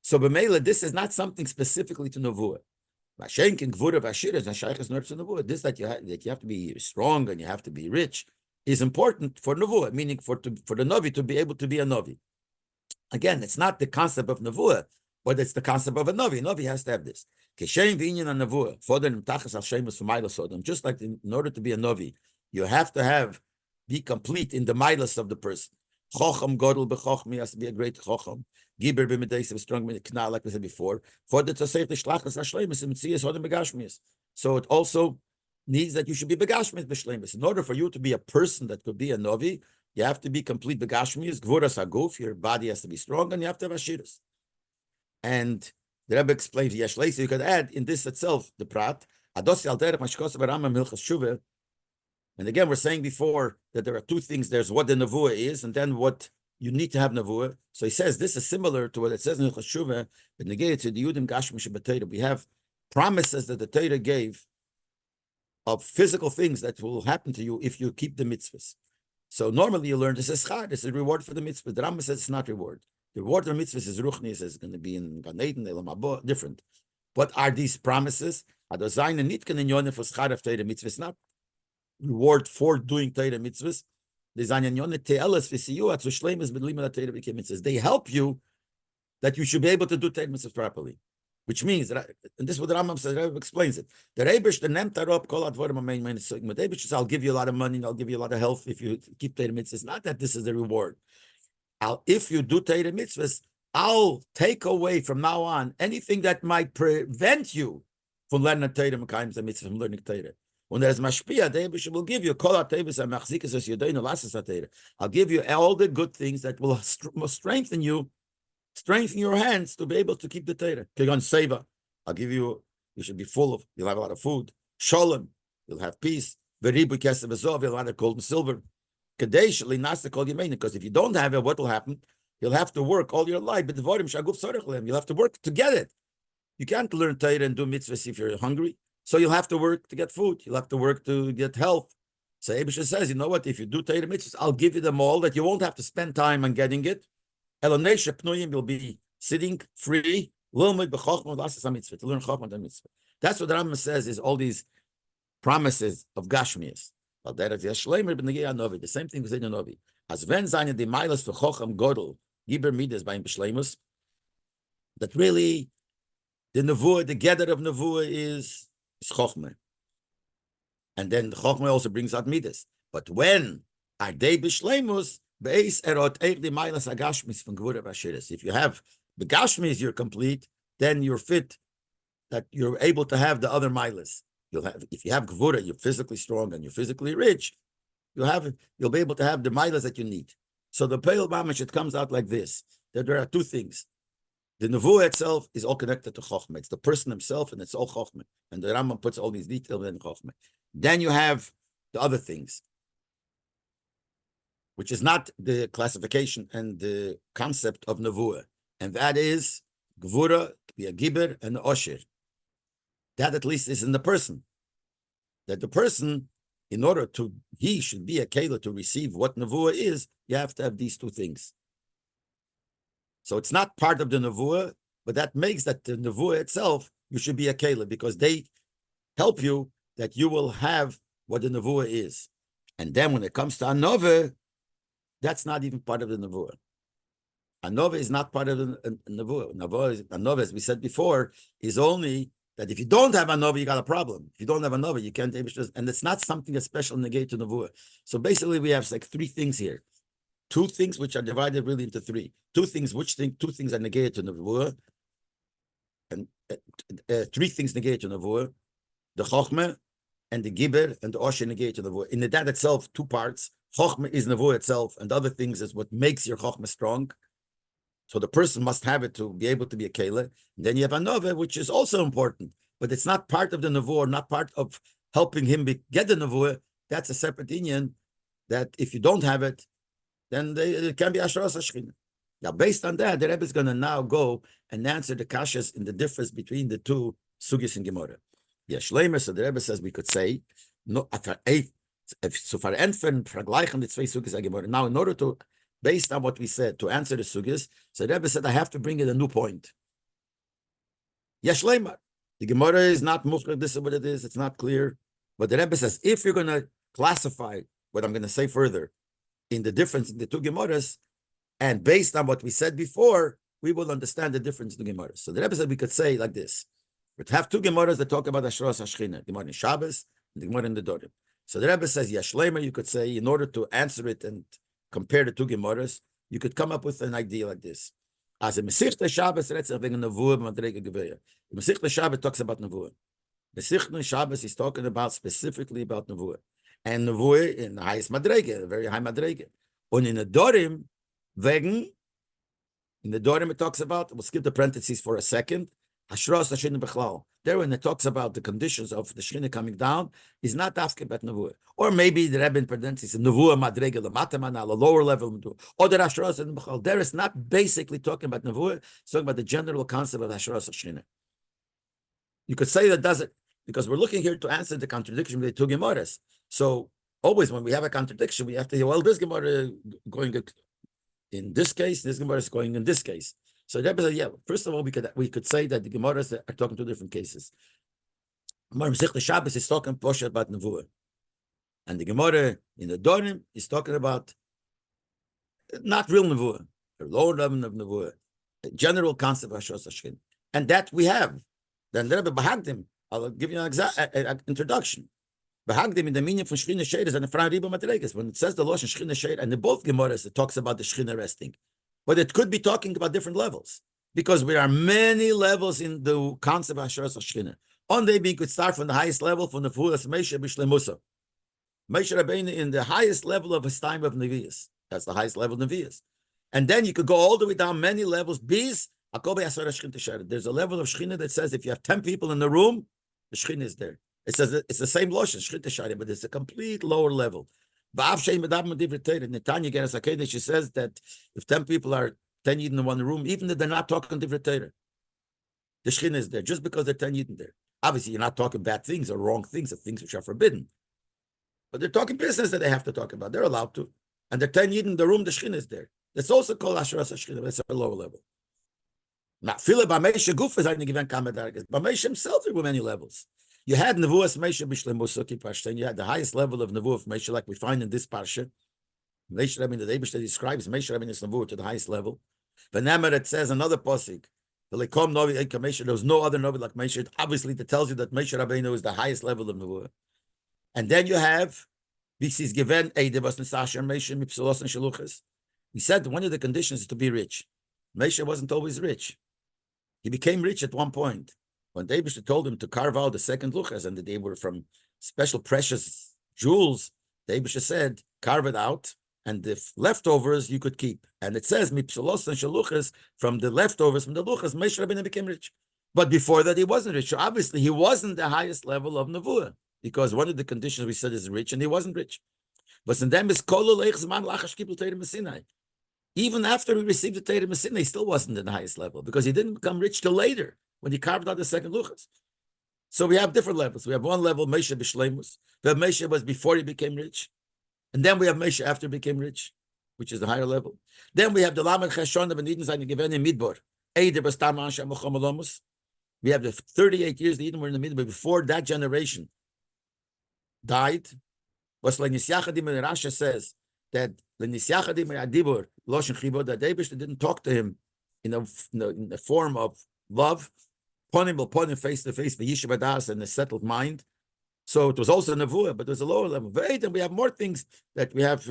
So B'meila, this is not something specifically to Nevuah. This that you have to be strong and you have to be rich is important for Nevuah, meaning for the Novi to be able to be a Novi. Again, it's not the concept of Nevuah, but it's the concept of a Novi. Novi has to have this. Just like in order to be a Novi, you have to be complete in the milas of the person. Chocham Godel b'chochmi has to be a great Chocham. Giber b'medeisav, strong knah, like we said before. For the tzasech the shlachas hashleimus and mitzias hodem begashmius. So it also needs that you should be begashmius b'shleimus. In order for you to be a person that could be a novi, you have to be complete begashmius. Gvuras haguf, your body has to be strong, and you have to have ashiras. And the Rebbe explains yeshlei. So you could add in this itself the prat adosi al derech mashkos b'ramam hilchas shuvah. And again, we're saying before that there are two things. There's what the nevuah is, and then what you need to have nevuah. So he says this is similar to what it says in Chashuvah, but negated to the Yudim Gashmish B'Teira. We have promises that the Torah gave of physical things that will happen to you if you keep the mitzvahs. So normally you learn this is schar, this is reward for the mitzvah. The Rambam says it's not reward. The reward of the mitzvahs is ruchni, it's going to be in Gan Eden, Elam Haba, different. What are these promises? Adozayin and nitkan in yonef for schar of Torah mitzvahs, not reward for doing Torah mitzvahs. They help you that you should be able to do Torah mitzvahs properly. Which means, that, and this is what the Rambam says, the Rebbe explains it. The Reibish, the Nemtarop, Kol Advarim, main segment. The Reibish says, I'll give you a lot of money, and I'll give you a lot of health if you keep Torah mitzvahs. Not that this is the reward. If you do Torah mitzvahs, I'll take away from now on anything that might prevent you from learning Torah, from learning Torah. When there's mashpia, the Eibush will give you I'll give you all the good things that will strengthen you, strengthen your hands to be able to keep the Torah. Kegon seva, I'll give you. You should be you'll have a lot of food. Shalom, you'll have peace. Veribu kesev azov, you'll have gold and silver. Kadesh linasa kol yemein, because if you don't have it, what will happen? You'll have to work all your life. But you'll have to work to get it. You can't learn Torah and do mitzvahs if you're hungry. So you'll have to work to get food. You'll have to work to get health. So Eibush says, you know what? If you do Torah mitzvahs, I'll give you them all, that you won't have to spend time on getting it. Elonesha pnuyim, you'll be sitting free. To learn mitzvah. That's what the Rambam says is all these promises of Gashmias. The same thing with the Novi. As when zayne the milas for Chocham Godel, Giber Midas by Bishleimus, that really the Nevuah, the gather of Nevuah is Chochmah. And then the Chochmah also brings out Midas. But when are they Bishleimus, Beis erot eich the milas agashmis from Gvura Vashiris. If you have the Gashmis, you're complete, then you're fit, that you're able to have the other milas. If you have Gvura, you're physically strong and you're physically rich, you'll be able to have the milas that you need. So the Peil Mamash, it comes out like this, that there are two things. The Nevuah itself is all connected to Chochmah. It's the person himself, and it's all Chochmah. And the Rambam puts all these details in Chochmah. Then you have the other things, which is not the classification and the concept of Nevuah. And that is Gvura, be a Giber, and a Osher. That at least is in the person. That the person in order to, he should be a kela to receive what nevuah is, you have to have these two things. So it's not part of the nevuah, but that makes that the nevuah itself, you should be a kela, because they help you that you will have what the nevuah is. And then when it comes to anova, that's not even part of the nevuah. Anova is not part of the nevuah. Anova, as we said before, is only that if you don't have anova, you got a problem. If you don't have anova, you can't, and it's not something that's special negate to nevuah. So basically, we have like three things here. Two things which are divided really into three. Two things are negated to nevuah, and three things negated to nevuah: the chokhmah and the giber and the osher negated to nevuah. In that itself, two parts. Chokhmah is nevuah itself, and the other things is what makes your chokhmah strong. So the person must have it to be able to be a kela. And then you have anova, which is also important, but it's not part of the nevuah, not part of helping him get the nevuah. That's a separate inyan. That if you don't have it, then it can be Ashras Hashchina. Now, based on that, the Rebbe is going to now go and answer the kashas in the difference between the two sugis and Gemara. Yes, Shleimer, so the Rebbe says we could say, no, so for Entfen, vergleichen the zwei sugis and Gemara. Now, in order to, based on what we said, to answer the sugis, so the Rebbe said, I have to bring in a new point. Yes, Shleimer, the Gemara is not mufrach, this is what it is, it's not clear. But the Rebbe says, if you're going to classify what I'm going to say further, in the difference in the two Gemaras, and based on what we said before, we will understand the difference in the Gemaras. So the Rebbe said we could say like this: we have two Gemaras that talk about Ashras Hashchina, the Gemara in Shabbos and the Gemara in the Dorim. So the Rebbe says, Yashlema, you could say, in order to answer it and compare the two Gemaras, you could come up with an idea like this. As a Masechta Shabbos, let's say, the Masechta Shabbos talks about Nevuah. The Masechta Shabbos is talking about specifically about Nevuah. And Nevuah in the highest madrege, very high madrege. And in the Dorim, in the Dorim it talks about, we'll skip the parentheses for a second, Hashras Hashchina Bechlal. There when it talks about the conditions of the Shechina coming down, is not asking about Nevuah. Or maybe the Rebbe in parentheses, Nevuah madrege, Lamatamana, a lower level, or the Hashras Hashchina Bechlal. There is not basically talking about Nevuah, it's talking about the general concept of Hashras Hashchina. You could say that doesn't, because we're looking here to answer the contradiction between the two Gemaras. So always when we have a contradiction, we have to hear, well, this Gemara going in this case, this Gemara is going in this case. So that said, yeah, first of all, we could say that the Gemaras are talking two different cases. The Shabbos is talking Posha about Nevuah. And the Gemara in the Dorim is talking about not real Nevuah, a lower level of Nevuah, a general concept of Hashras Hashchina. And that we have. Then the Rebbe Bahagdim, I'll give you an introduction. Bahagdim in the meaning from Shechina Sheir is an Efraim Riba Madreges. When it says the Lashon Shechina Sheir, and in both Gemaras it talks about the Shechina resting, but it could be talking about different levels because there are many levels in the concept of Hashras Hashchina. On day we could start from the highest level from the Fulas Moshe B'Shlemusa. Moshe Rabbeinu in the highest level of his time of Nevi'as. That's the highest level of Nevi'as. And then you could go all the way down many levels. There's a level of Shechina that says if you have 10 people in the room, the Shechina is there. It says it's the same lotion, but it's a complete lower level. She says that if 10 people are 10 Yidden in one room, even if they're not talking different Torah, the Shechina is there just because they're 10 Yidden there. Obviously, you're not talking bad things or wrong things or things which are forbidden. But they're talking business that they have to talk about. They're allowed to. And they're 10 Yidden in the room, the Shechina is there. That's also called Ashras Hashchina, but it's a lower level. Now, Philip Bamesha Guf is only given Kamadargas. Bamesha himself, there were many levels. You had Nevuas Meisha Bishlemusuki Parsha, and you had the highest level of Nevuah of Meisha, like we find in this Parsha. Meisha Rabbeinu, the Eibishter describes Meisha Rabbeinu's Nevuah to the highest level. V'nemer, it says another posik. There was no other Novi like Meisha. Obviously, it tells you that Meisha Rabbeinu is the highest level of Nevuah. And then you have, this is given, Eidebas Nesasher Meisha Mipsulos and Shaluchas. He said one of the conditions is to be rich. Meisha wasn't always rich. He became rich at one point. When the Eibishter told him to carve out the second luchas, and that they were from special precious jewels, the Eibishter said, carve it out, and the leftovers you could keep. And it says, Mipsulos and Shaluchas, from the leftovers, from the luchas, Moshe Rabbeinu became rich. But before that, he wasn't rich. So obviously, he wasn't the highest level of Nevuah, because one of the conditions we said is rich, and he wasn't rich. But in them is even after he received the Torah Messina, he still wasn't in the highest level because he didn't become rich till later when he carved out the second luchas. So we have different levels. We have one level, Moshe B'Shleimus. We have Moshe was before he became rich. And then we have Moshe after he became rich, which is the higher level. Then we have the Lamed Cheshon of Eden Zayin Given in Midbar. Eider Bastam Ansha Mochamalamos. We have the 38 years the Eden were in the Midbar before that generation died. Was Lenisyachadim and Rasha says that Lenisyachadim and Adibur, Loshen Chibur, that Davish didn't talk to him in the form of love, upon him face to face, the Yishuv Das and a settled mind. So it was also Nevuah, but there's a lower level. And we have more things that we have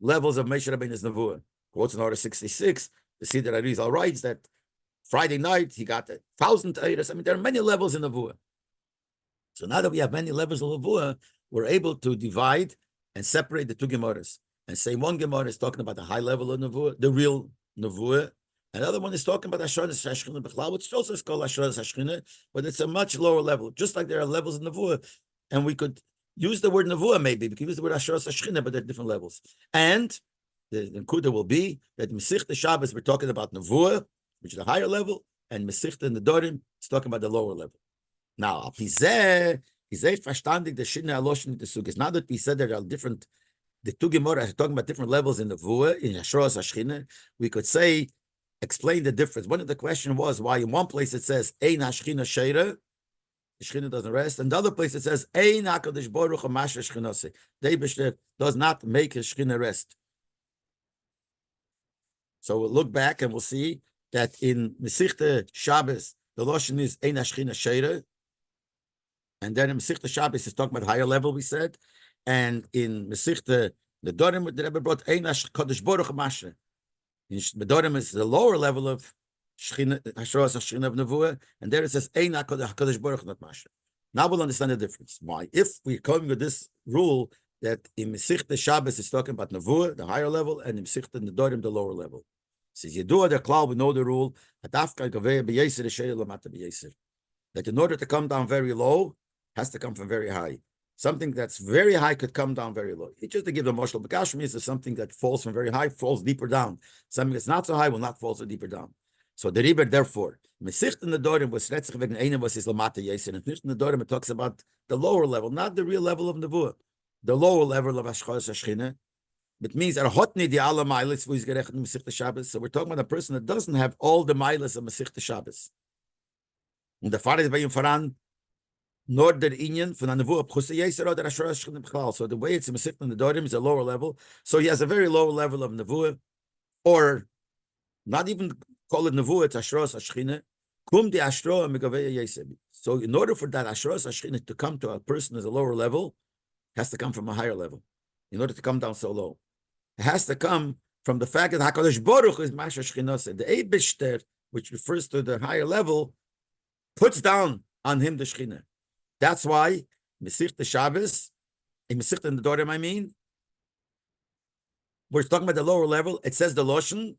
levels of Moshe Rabbeinu's Nevuah. Quotes in order 66, the see that Arizal writes that Friday night he got 1,000 Eiras. I mean, there are many levels in Nevuah. So now that we have many levels of Nevuah, we're able to divide and separate the two Gemaras. And say one Gemara is talking about the high level of Nevuah, the real Nevuah. Another one is talking about Ashranas Hashchina B'chlal, which also is called Ashranas Hashchina, but it's a much lower level. Just like there are levels in Nevuah, and we could use the word Nevuah maybe, we could use the word Ashranas Hashchina, but they're different levels. And the Nekuda will be that Masechta Shabbos, we're talking about Nevuah, which is a higher level, and Masechta Nedarim is talking about the lower level. Now, he's verstandig the Shina Aloshin the Sugis. Now that we said there are different, the two Gemara are talking about different levels in Nevuah, in Ashranas Hashchina, we could say, explain the difference. One of the question was why in one place it says Ein Hashchina Sheira, the Shechina doesn't rest, and the other place it says Ein Hakadosh Baruch Hu Masha Shechinase. David does not make his Shechina rest. So we'll look back and we'll see that in Masechta Shabbos the lashon is Ein Hashchina Sheira, and then in Masechta Shabbos is talking about higher level. We said, and in Masechta the Dorim the Rebbe brought Ein Hakadosh Baruch Hu Masha. Medorim is the lower level of Shechina, Hashras Hashchina of Nevuah, and there it says Ein HaKadosh Baruch not Masha. Now we'll understand the difference. Why? If we're coming with this rule that in Masechta Shabbos is talking about Nevuah, the higher level, and in Masechta Nedorim, the lower level. Says Yedua the Klal, we know the rule that in order to come down very low, has to come from very high. Something that's very high could come down very low. It's just to give the Moshel B'Kashmi is something that falls from very high, falls deeper down. Something that's not so high will not fall so deeper down. So the Riber, therefore, Mesicht in the Dorim was Retzich wegen Einem was is Lamata Yeser. And in the Dorim it talks about the lower level, not the real level of Nevuah, the lower level of Ashchos Hashchina. It means Hotni the Allah Milas who is gerecht in Mesicht Shabbos. So we're talking about a person that doesn't have all the Milas of Mesicht Shabbos. And the Farid by Faran. Nor der Inyan from the Nevuah Pchusa Yeser or the Ashranas Hashchina B'chlal. So the way it's a Masechta in the Dorim is a lower level. So he has a very low level of Nevuah, or not even call it Nevuah, it's Ashranas Hashchina. Kum di Ashra Megaveya Yeser. So in order for that Ashranas Hashchina to come to a person as a lower level, it has to come from a higher level. In order to come down so low, it has to come from the fact that Hakadosh Baruch is Masha Shechinase. The Eibishter, which refers to the higher level, puts down on him the Shechina. That's why Masechta Shabbos, in Masechta in the Dorim, I mean, we're talking about the lower level. It says the Loshen,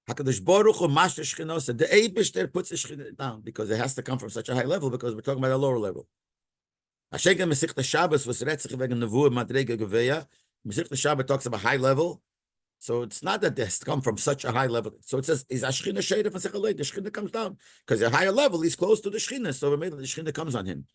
Hakadosh Baruch Hu Masha Shechinose. The Eibush there puts the Shechina down because it has to come from such a high level because we're talking about a lower level. Ashega Masechta Shabbos was Retzich wegen Nevuah Madrega Geveya. Masechta Shabbos talks about high level. So it's not that it has to come from such a high level. So it says, is Ashchina Sheira from Sechalei? The Shechina comes down because at a higher level, he's close to the Shechina. So the Shechina comes on him.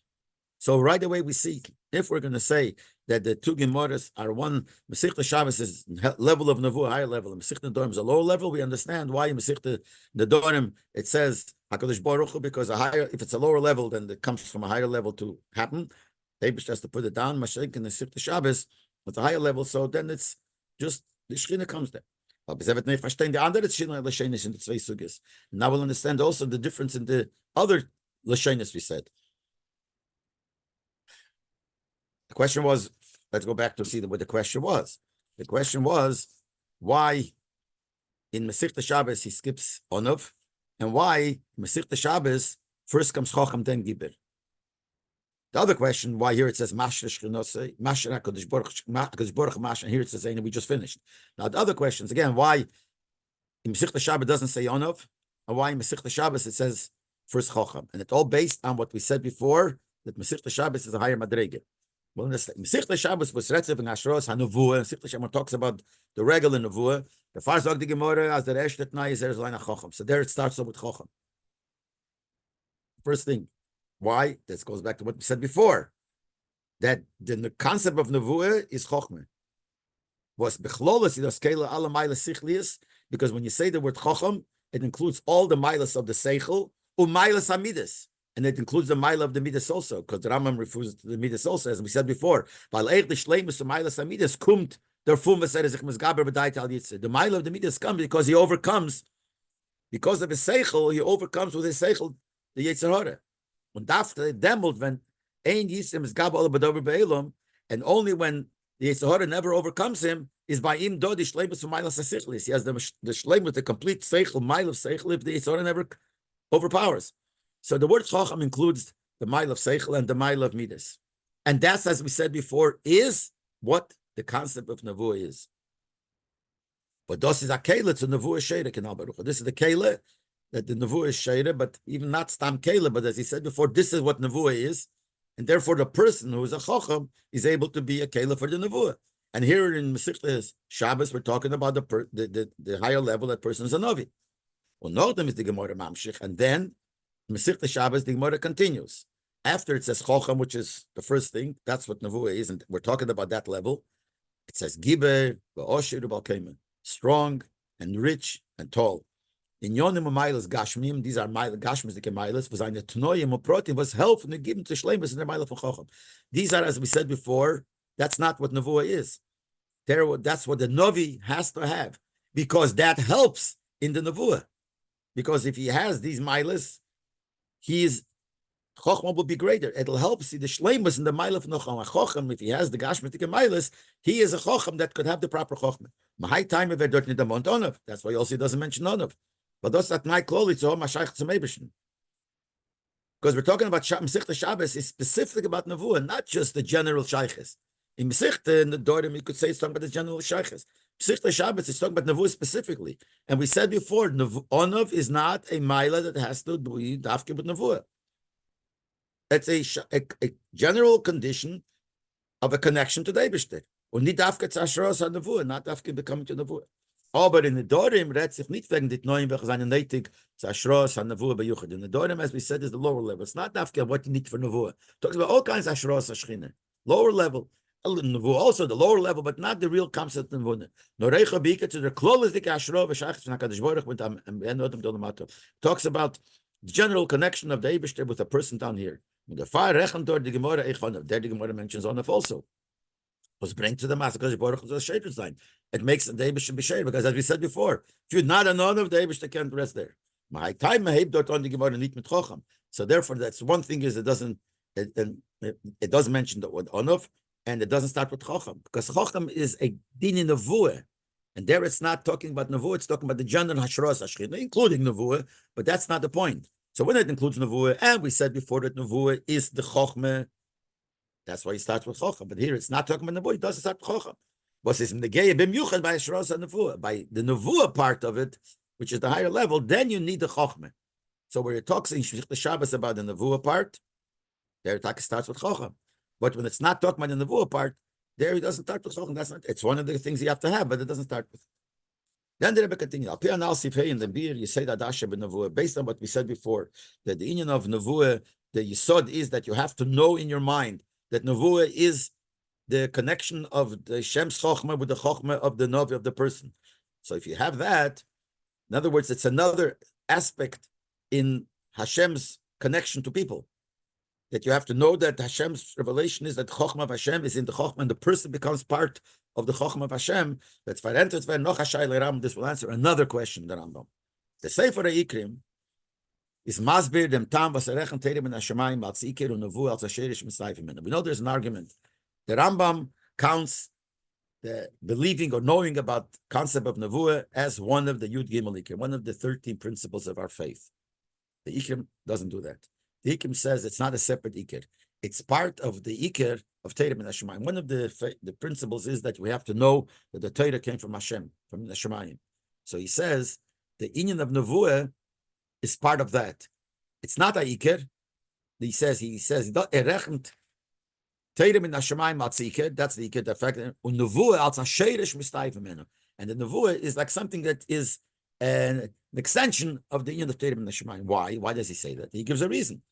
So right away we see, if we're going to say that the two Gemaras are one, Masechta Shabbos is level of Nevuah, higher level, and Masechta Nedorim is a lower level, we understand why in Masechta Nedorim it says HaKadosh Baruch Hu, because a higher, if it's a lower level, then it comes from a higher level to happen. David has to put it down. Mashiach in the Masechta Shabbos, it's a higher level, so then it's just, the Shechina comes there. But the other Shechina L'Shenis in the Tzvei Sugis. Now we'll understand also the difference in the other L'Shenis we said. The question was, let's go back to see what the question was. The question was, why in Masechta Shabbos he skips Onav, and why in Masechta Shabbos first comes Chacham, then Gibber. The other question, why here it says Masha Shechinose, Masha HaKadosh Baruch Masha, and here it says Ein, we just finished. Now the other questions, again, why in Masechta Shabbos doesn't say Onav, and why in Masechta Shabbos it says first Chacham. And it's all based on what we said before, that Masechta Shabbos is a higher Madrege. Well, Masechta Shabbos was Retzev and Ashros HaNevuah. Masechta Shabbos talks about the regular Nevuah. The Far Zog the Gemara as the Resh Tetnai is there's line of Chacham. So there it starts off with Chacham. First thing. Why? This goes back to what we said before, that the concept of nevuah is chokhmah. Because when you say the word chacham, it includes all the milas of the seichel, u'milas hamidas, and it includes the mila of the midas also, because the Rambam refers to the midas also, as we said before. The mila of the midas comes because he overcomes, because of his seichel, he overcomes with his seichel the Yetzer Hara. Und dafter demult when ein yisim is gab all bedover be'elam, and only when the Yetzer Hara never overcomes him is by him do the shleimus from milas hasichlis. He has the shleimus, the complete seichel, mile of seichel, if the Yetzer Hara never overpowers. So the word chacham includes the mile of seichel and the mile of midas, and that's, as we said before, is what the concept of nevuah is. But this is a kela to nevuah sheira kenal baruch. This is the kela that the nevuah is sheira, but even not stam kela. But as he said before, this is what nevuah is, and therefore the person who is a chacham is able to be a kela for the nevuah. And here in Masechtas Shabbos, we're talking about the higher level that person is a navi. Well, no, them is the Gemara mamshich, and then Masechtas Shabbos the Gemara continues. After it says chacham, which is the first thing, that's what nevuah is, and we're talking about that level. It says giber v'osher v'alkeimen, strong and rich and tall. In yonim u'mailas gashmim, these are gashmis the kemailas. Was eine tnoyim u'protim was help from the given to shleimus in their mailas for chacham. These are, as we said before, that's not what nevuah is. That's what the novi has to have, because that helps in the nevuah. Because if he has these mailas, his chacham will be greater. It'll help see the shleimus in the mailah of chacham. If he has the gashmitik mailas, he is a chacham that could have the proper chacham. Mahai time if dort nid amont onav. That's why also he doesn't mention onav. But that's not my call. It's all mashayich tzemebishin. Because we're talking about Masechta Shabbos is specific about nevuah, not just the general shayches. In Masechta in the Dorim, you could say it's talking about the general shayches. Masechta Shabbos is talking about nevuah specifically, and we said before, onav is not a mailah that has to be dafke with nevuah. It's a general condition of a connection to the Eibishter. Und nicht dafke tzashros ha nevuah, not dafke becoming to nevuah. Aber in the Dorim, redt sich nicht wegen dit neuen, welche seine nötig tzashros ha nevuah beyuchad. In the Dorim, as we said, is the lower level. It's not dafke what you need for nevuah. It talks about all kinds of ashros ha-shchina. Lower level. Nevuah also the lower level, but not the real concept of nevuah. Norecha bika to the klolis dik ashro v'shachis von HaKadosh Baruch with am enotem dolamato. Talks about the general connection of the Eibishter with a person down here. The fire rechen dort the Gemara echonav. There the Gemara mentions onav also. Was bring to the master Baruch Hu Sheiter sign. It makes the Eibishter be sheir, because as we said before, if you're not an onav, the Eibishter can't rest there. My time meheib dort on the Gemara nit mit chocham. So therefore, that's one thing is it doesn't mention the word onav, and it doesn't start with chocham, because chocham is a din in nevuah. And there it's not talking about nevuah, it's talking about the general hashros hashchina, including nevuah, but that's not the point. So when it includes nevuah, and we said before that nevuah is the chokhmah, that's why he starts with chokhmah. But here it's not talking about nevuah; it doesn't start with chokhmah. But it's negayah b'myuchad by hashros nevuah, by the nevuah part of it, which is the higher level. Then you need the chokhmah. So where you're talking in the Shabbos about the nevuah part, there it starts with chokhmah. But when it's not talking about the nevuah part, there it doesn't start with chokhmah. That's not. It's one of the things you have to have, but it doesn't start with. Then the Rebbe continues. Al pi anal sifhei in the beer, you say that dasha b'nevuah, based on what we said before, that the union of nevuah, the yisod is that you have to know in your mind that nevuah is the connection of the Shem's chokhmah with the chokhmah of the novi of the person. So if you have that, in other words, it's another aspect in Hashem's connection to people. That you have to know that Hashem's revelation is that chokhmah of Hashem is in the chokhmah, and the person becomes part of the chokhmah of Hashem. That's this will answer another question. The Rambam, the Sefer Ikrim, is masbir dem tam vaserechen terim in Hashemayim al tzikir u'nevu al tzasherish misayfim. We know there's an argument. The Rambam counts the believing or knowing about concept of nevuah as one of the Yud Gimel Ikrim, one of the 13 principles of our faith. The Ikrim doesn't do that. The Ikrim says it's not a separate Ikir. It's part of the Ikir of Torah and Hashemayim. One of the principles is that we have to know that the Torah came from Hashem, from Hashemayim. So he says the inyan of Nevuah is part of that. It's not a Ikir. He says, Erechent Torah min Hashemayim al Ikir. That's the Ikir, the fact. And Nevuah al Tzasherish mistayfim menu. And the Nevuah is like something that is an extension of the inyan of Torah min Hashemayim. Why? Why does he say that? He gives a reason.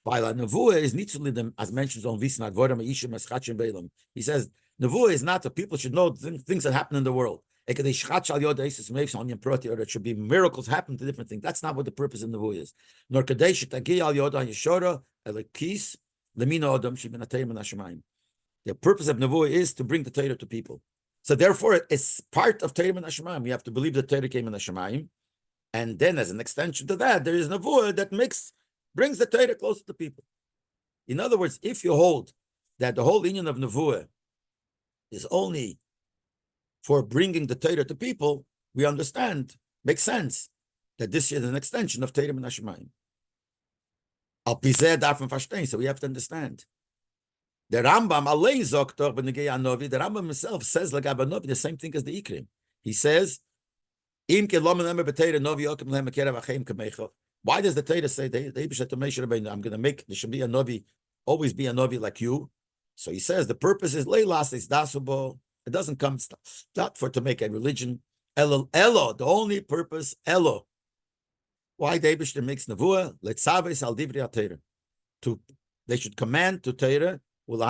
While a nevuah is nitzulidem, as mentioned on Visnad Vodam Ishim Eschachim Beilam. He says nevuah is not that people should know things that happen in the world. Or it should be miracles happen to different things. That's not what the purpose of nevuah is. Nor kadesh tagi al yoda yeshora elekis lemina adam shibinatayim and the purpose of nevuah is to bring the Torah to people. So therefore, it's part of Torah and Hashemayim. We have to believe that Torah came in Hashemayim. And then as an extension to that, there is nevuah that brings the Torah closer to people. In other words, if you hold that the whole union of nevuah is only for bringing the Torah to people, we understand, makes sense, that this is an extension of Torah and Hashemayim. So we have to understand. The Rambam allein sagt doch benegei anovi. The Rambam himself says like Abanovi the same thing as the Ikrim. He says, "Im kelom lemer b'teira novi yokim lemer kerav achayim kamecho." Why does the Torah say I'm going to make there should be a novi, always be a novi like you? So he says the purpose is leilas is dasubo. It doesn't come not for to make a religion. Elo, the only purpose elo. Why the Eibishter makes nevuah? Letzaves al divri Torah. They should command to Torah. And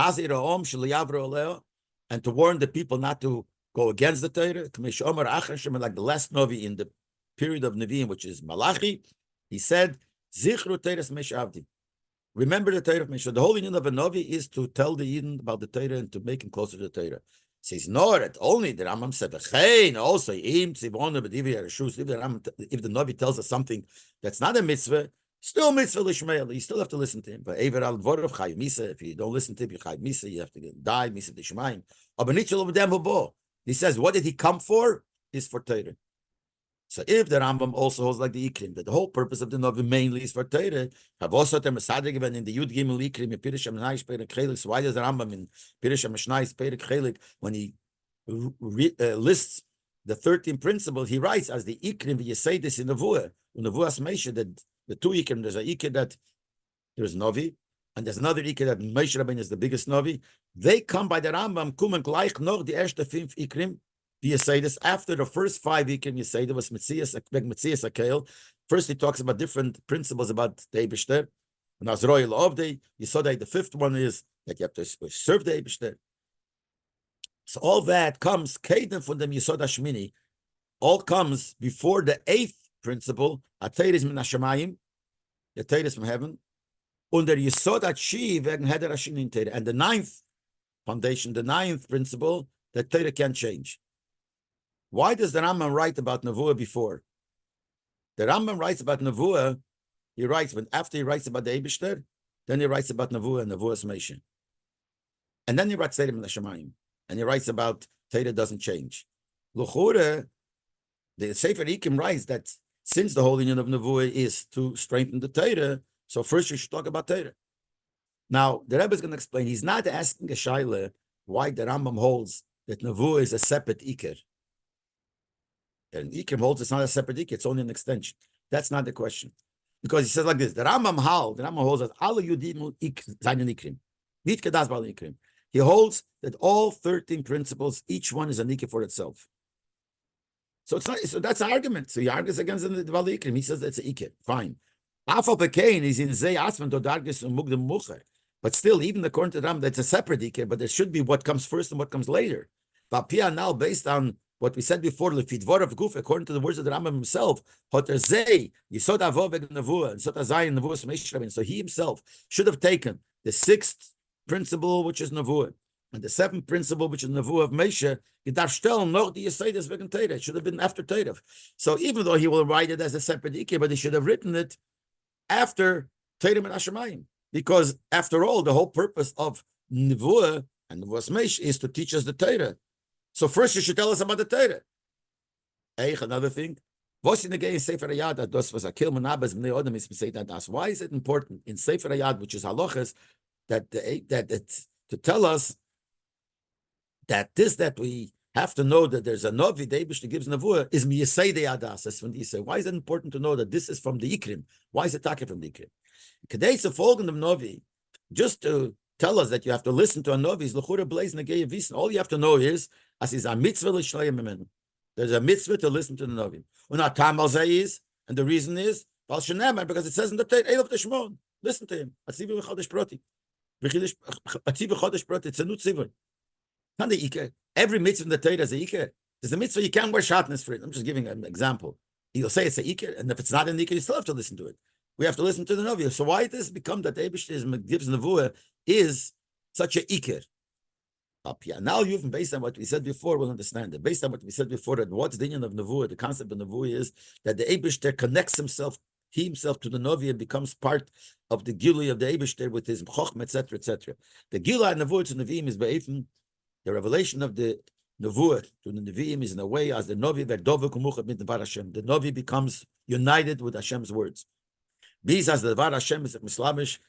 to warn the people not to go against the Torah, like the last Novi in the period of Nevi'im, which is Malachi, he said, Zichru Torahs Meshavdi. Remember the Torah of Meshav. The whole union of a Novi is to tell the Yidden about the Torah and to make him closer to the Torah. Says, no, it only the Rambam said, also, if the Novi tells us something that's not a mitzvah, still mitzvah lishmeil. You still have to listen to him. But Ever al Dvorav Chayiv Misa. If you don't listen to him, you Chayiv Misa. You have to die Misa Dishmayim. He says, what did he come for? Is for Torah. So if the Rambam also holds like the Ikrim, that the whole purpose of the Novi mainly is for Torah, have also the Masada given in the Yud Gimel Ikrim in Pirish Amnai Perek Chelik. So why does the Rambam in Pirish Amnai Perek Chelik, when he lists the 13 principles, he writes as the Ikrim, you say this in Nevuah, Meisha, that the two Ikrim, there's a Ikrim that there's Novi, and there's another Ikrim that Moshe Rabbeinu is the biggest Novi. They come by the Rambam, kommen gleich noch die erste 5 Ikrim, you say this after the first 5 Ikrim, you say there was Metzias Akel. First, he talks about different principles about the Eibishter, and as Royal of the, you saw that the 5th one is that you have to serve the Eibishter. So all that comes, Kaden from the Yisod Hashmini, all comes before the 8th principle, Ateiris is min Hashemayim, the Torah is from heaven, under Yisod Hashi wegen Heder Hashin in Torah, and the 9th foundation, the 9th principle, that Torah can't change. Why does the Rambam write about Nevuah before? The Rambam writes about Nevuah, he writes, after he writes about the Eibishter, then he writes about Nevuah and Nevuah's Moshe. And then he writes Torah min Hashemayim, and he writes about Torah doesn't change. L'chure, the Sefer Ikim writes that since the whole union of Nevuah is to strengthen the Torah, so first you should talk about Torah. Now, the Rebbe is going to explain, he's not asking a shaila why the Rambam holds that Nevuah is a separate Iker. And Ikim holds it's not a separate Iker, it's only an extension. That's not the question. Because he says like this, the Rambam holds that alle Yudim seinen Ikrim. Nicht kedas bal Ikrim. He holds that all 13 principles, each one is an Iker for itself. So it's not. So that's an argument. So he argues against the Ikrim. He says that's an Iker. Fine. Afal Pekain is in Zay Asman to Dargis and Mugdem Mucher. But still, even according to Ram, that's a separate Iker, but there should be what comes first and what comes later. Vapia now, based on what we said before, Lefidvor of Guf, according to the words of the Rambam himself, Hoter Zay, Yisod Avov and Nevuah, and Sot Azay and Nevuah Smeshravin. So he himself should have taken the 6th principle, which is Nevuah, and the 7th principle, which is Nevuah of Moshe. It should have been after Torah. So even though he will write it as a separate Ikeh, but he should have written it after Torah and Hashemayim. Because after all, the whole purpose of Nevuah and Nevuah Moshe is to teach us the Torah. So first you should tell us about the Torah. Another thing. Why is it important in Sefer Hayad, which is halachas, that to tell us that we have to know that there's a Novi, the Eibishter gives Nevuah, is miyasei de adas. That's when he said, why is it important to know that this is from the Ikrim? Why is it taken from the Ikrim? Kedei to folgen dem Novi, just to tell us that you have to listen to a Novi, is l'chura blaze negei wissen. All you have to know is, as is a mitzvah l'shleim imenu. There's a mitzvah to listen to the Novi. And the reason is, because it says in the Torah, Elof Teshmon. Listen to him. Atzivu v'chodesh proti. Atzivu v'chodesh proti. It's a new tzivur. Not the Iker. Every mitzvah in the Torah is a Iker. There's a mitzvah you can't wear shatnez for it. I'm just giving an example. You'll say it's a Iker, and if it's not an Iker, you still have to listen to it. We have to listen to the Novi. So why does it become that the Eibishter gives Nevuah is such a Iker? Up here. Now you've based on what we said before, we'll understand it. Based on what we said before, that what's the union of Nevuah, the concept of Nevuah is that the Eibishter connects himself to the Novi and becomes part of the Gilui of the Eibishter with his Chochma, etc., etc. The Gilui and Nevuah to Nevi'im is Be'efim. The revelation of the Nevuah to the Nevi'im is in a way as the Novi Verdove Kumuchat mit Dvar Hashem. The Novi becomes united with Hashem's words. These as the Dvar Hashem is mislamish,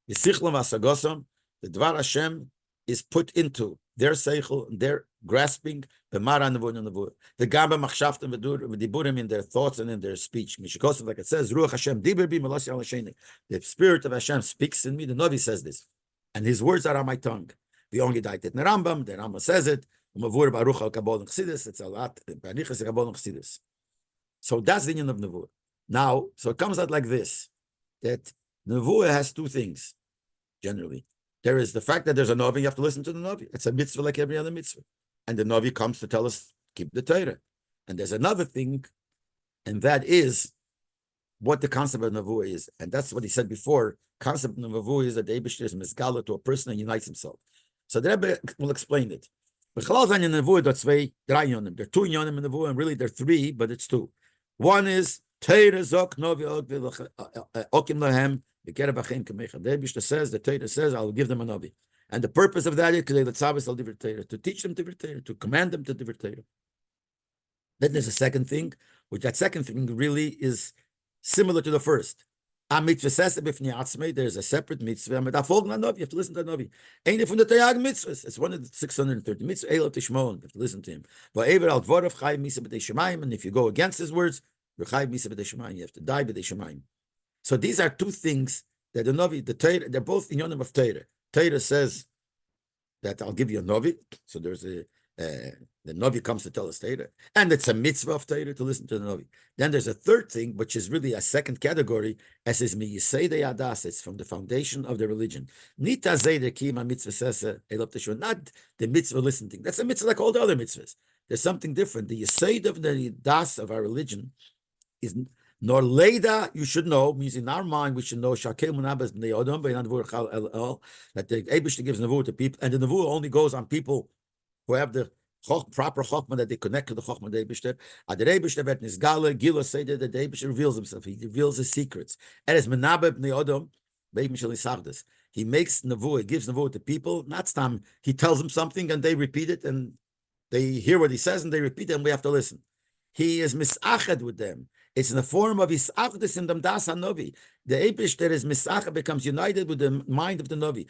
the Sichlam Asagosam, the Dvar Hashem is put into their seichel, their grasping, the Mara Nevuah, the Gamba Machshavtim V'diburim in their thoughts and in their speech. Mishikosav, like it says, Ruach Hashem Diber Bi Melasi Al Hasheni. The Spirit of Hashem speaks in me. The Novi says this, and his words are on my tongue. We only died it in the Rambam says it. It's a lot. So that's the union of Nevuah. Now, so it comes out like this, that Nevuah has two things, generally. There is the fact that there's a Novi, you have to listen to the Novi. It's a mitzvah like every other mitzvah. And the Novi comes to tell us, keep the Torah. And there's another thing, and that is what the concept of Nevuah is. And that's what he said before. Concept of Nevuah is that the Eibishter is misgala to a person and unites himself. So the Rebbe will explain it. There are two yonim in Nevuah, and really there are three, but it's two. One is Torah zok novi okim lahem b'kereb achim kamecha. The Eibishter says, the Torah says, I will give them a novi. And the purpose of that is to teach them divrei Torah, to command them to divrei Torah. Then there's a second thing, which that second thing really is similar to the first. There's a separate mitzvah. You have to listen to the Novi. It's one of the 630 mitzvahs. You have to listen to him. And if you go against his words, you have to die b'dei shemayim. So these are two things that the Novi, the Torah, they're both in yonim of Torah. Torah says that I'll give you a Novi. So there's the Novi comes to tell us Torah, and it's a mitzvah of Torah to listen to the Novi. Then there's a third thing, which is really a second category, as is mi yisei adas. It's from the foundation of the religion. Nita zayde kima mitzvah sesa elop teshua. Not the mitzvah listening. That's a mitzvah like all the other mitzvahs. There's something different. The yisei of the das of our religion is nor leda. You should know, means in our mind we should know shakel munabas bnei odom that the Eibishter gives nevuah to people, and the nevuah only goes on people who have the proper chokhmah, that they connect to the chokhmah of the Eibishter. The Eibishter vet nisgala gila say that the Eibishter reveals himself. He reveals his secrets. And as menabeh bnei odom beim shel isachdas. He makes nevuah. He gives nevuah to people. Not stam. He tells them something and they repeat it, and they hear what he says and they repeat it, and we have to listen. He is misached with them. It's in the form of isachdus in them das hanovi. The Eibishter is misached, becomes united with the mind of the Novi.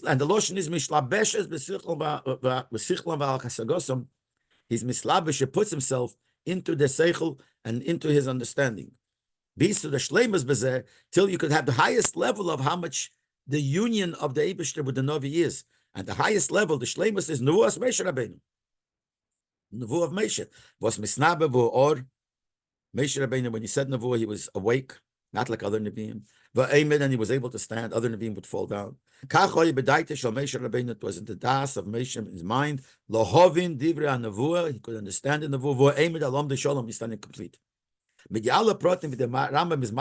And the lotion is mishlabeshes b'sichlam v'al chasagosam. He's mislabesh. He puts himself into the seichel and into his understanding. Beast to the shleimus bezeh, till you could have the highest level of how much the union of the Eibishter with the Novi is. And the highest level, the shleimus, is Nevuas Moshe Rabbeinu. Nevuah of Moshe was misnabe or Moshe Rabbeinu, when he said Nevuah, he was awake, not like other Nevi'im. And he was able to stand. Other Nevi'im would fall down. It was in the das of Moshe in his mind. Lohovin divrei Nevuah. He could understand the Nevuah. He's standing complete. The Rambam is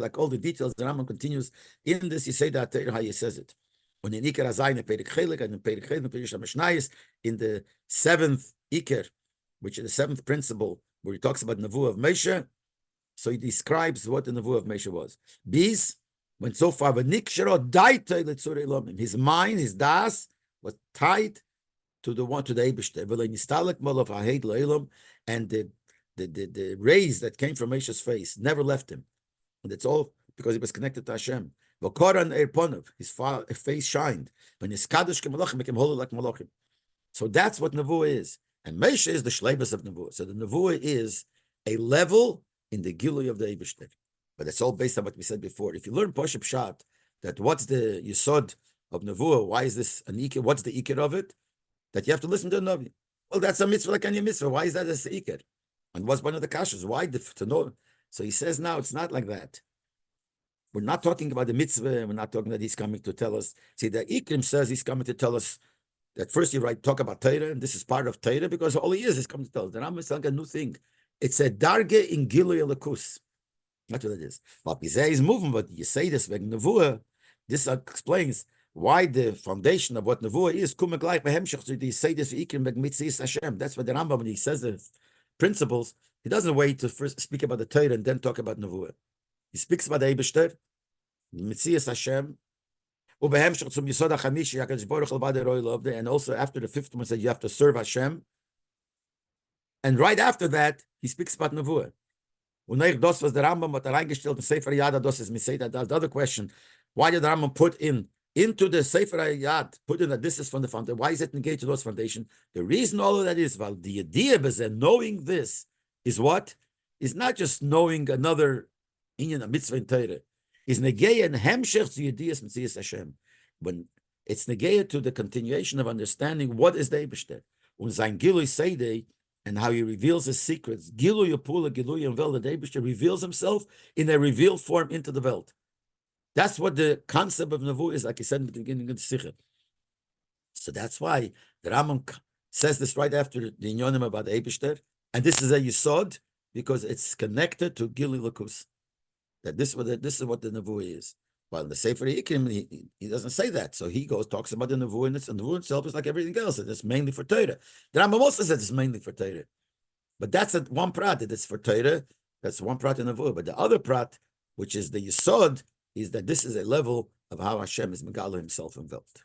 like all the details. The Rambam continues in this. You say that how he says it. When in Iker Azayin Perik Chelik and Perik Chelik Perik Shameshnayis in the seventh Iker, which is the seventh principle, where he talks about Nevuah of Moshe, so he describes what the Nevuah of Moshe was. Bees went so far, his mind, his das, was tied to the one, to the Eibishter. And the rays that came from Moshe's face never left him. And it's all because he was connected to Hashem. His face shined. When his kadosh kemalachim became holy like malachim. So that's what Nevuah is. And Moshe is the shleibus of Nevuah. So the Nevuah is a level in the Gilui of the Eibishter. But it's all based on what we said before. If you learn Poshup Pshat, that what's the Yesod of Nevuah, why is this an Iker? What's the Iker of it? That you have to listen to the Navi. Well, that's a mitzvah like any mitzvah. Why is that a Iker? And what's one of the kashas? Why to know? So he says now it's not like that. We're not talking about the mitzvah. We're not talking that he's coming to tell us. See, the Ikrim says he's coming to tell us that first you talk about Torah, and this is part of Torah because all he is coming to tell us. The Rambam is telling a new thing. It's a darge in Gilui Elokus. That's what it is. But Pizeh is moving, but you say this wegen Nevuah. This explains why the foundation of what Nevuah is. You say this Ikrim wegen Mitzvahs Hashem. That's what the Rambam, when he says the principles, he doesn't wait to first speak about the Torah and then talk about Nevuah. He speaks about the Eibeshter, Mitzvahs Hashem, and also after the fifth one said you have to serve Hashem. And right after that, he speaks about Nevuah. Und das was der Rambam hat reingestellt in Sefer Yad, das ist that. That's the other question. Why did the Rambam put into the Sefer Yad, put in that this is from the foundation? Why is it engaged to those foundation? The reason all of that is, well, the idea is that knowing this is what? Is not just knowing another inyan, a mitzvah in Torah. Is negeya and hemshech to Yediyas Mitzvahs Hashem. When it's negeya to the continuation of understanding what is the Eibeshter. Und sein Gilui Seidei, and how he reveals his secrets. Gilui Yapula, Gilui and Vel, the Eibeshter reveals himself in a revealed form into the Welt. That's what the concept of Nevuah is, like he said in the beginning of the Sikha. So that's why the Rambam says this right after the Inyonim about the Eibeshter, and this is a Yisod, because it's connected to Gilui Lakus. That this is what the Nevuah is. Well, in the Sefer Yikrim, he doesn't say that. So he talks about the Nevuah, and the Nevuah itself is like everything else. It's mainly for Torah. The Rambam also says it's mainly for Torah. But that's one prat that it's for Torah. That's one prat in Nevuah. But the other prat, which is the Yisod, is that this is a level of how Hashem is Megala himself in Welt.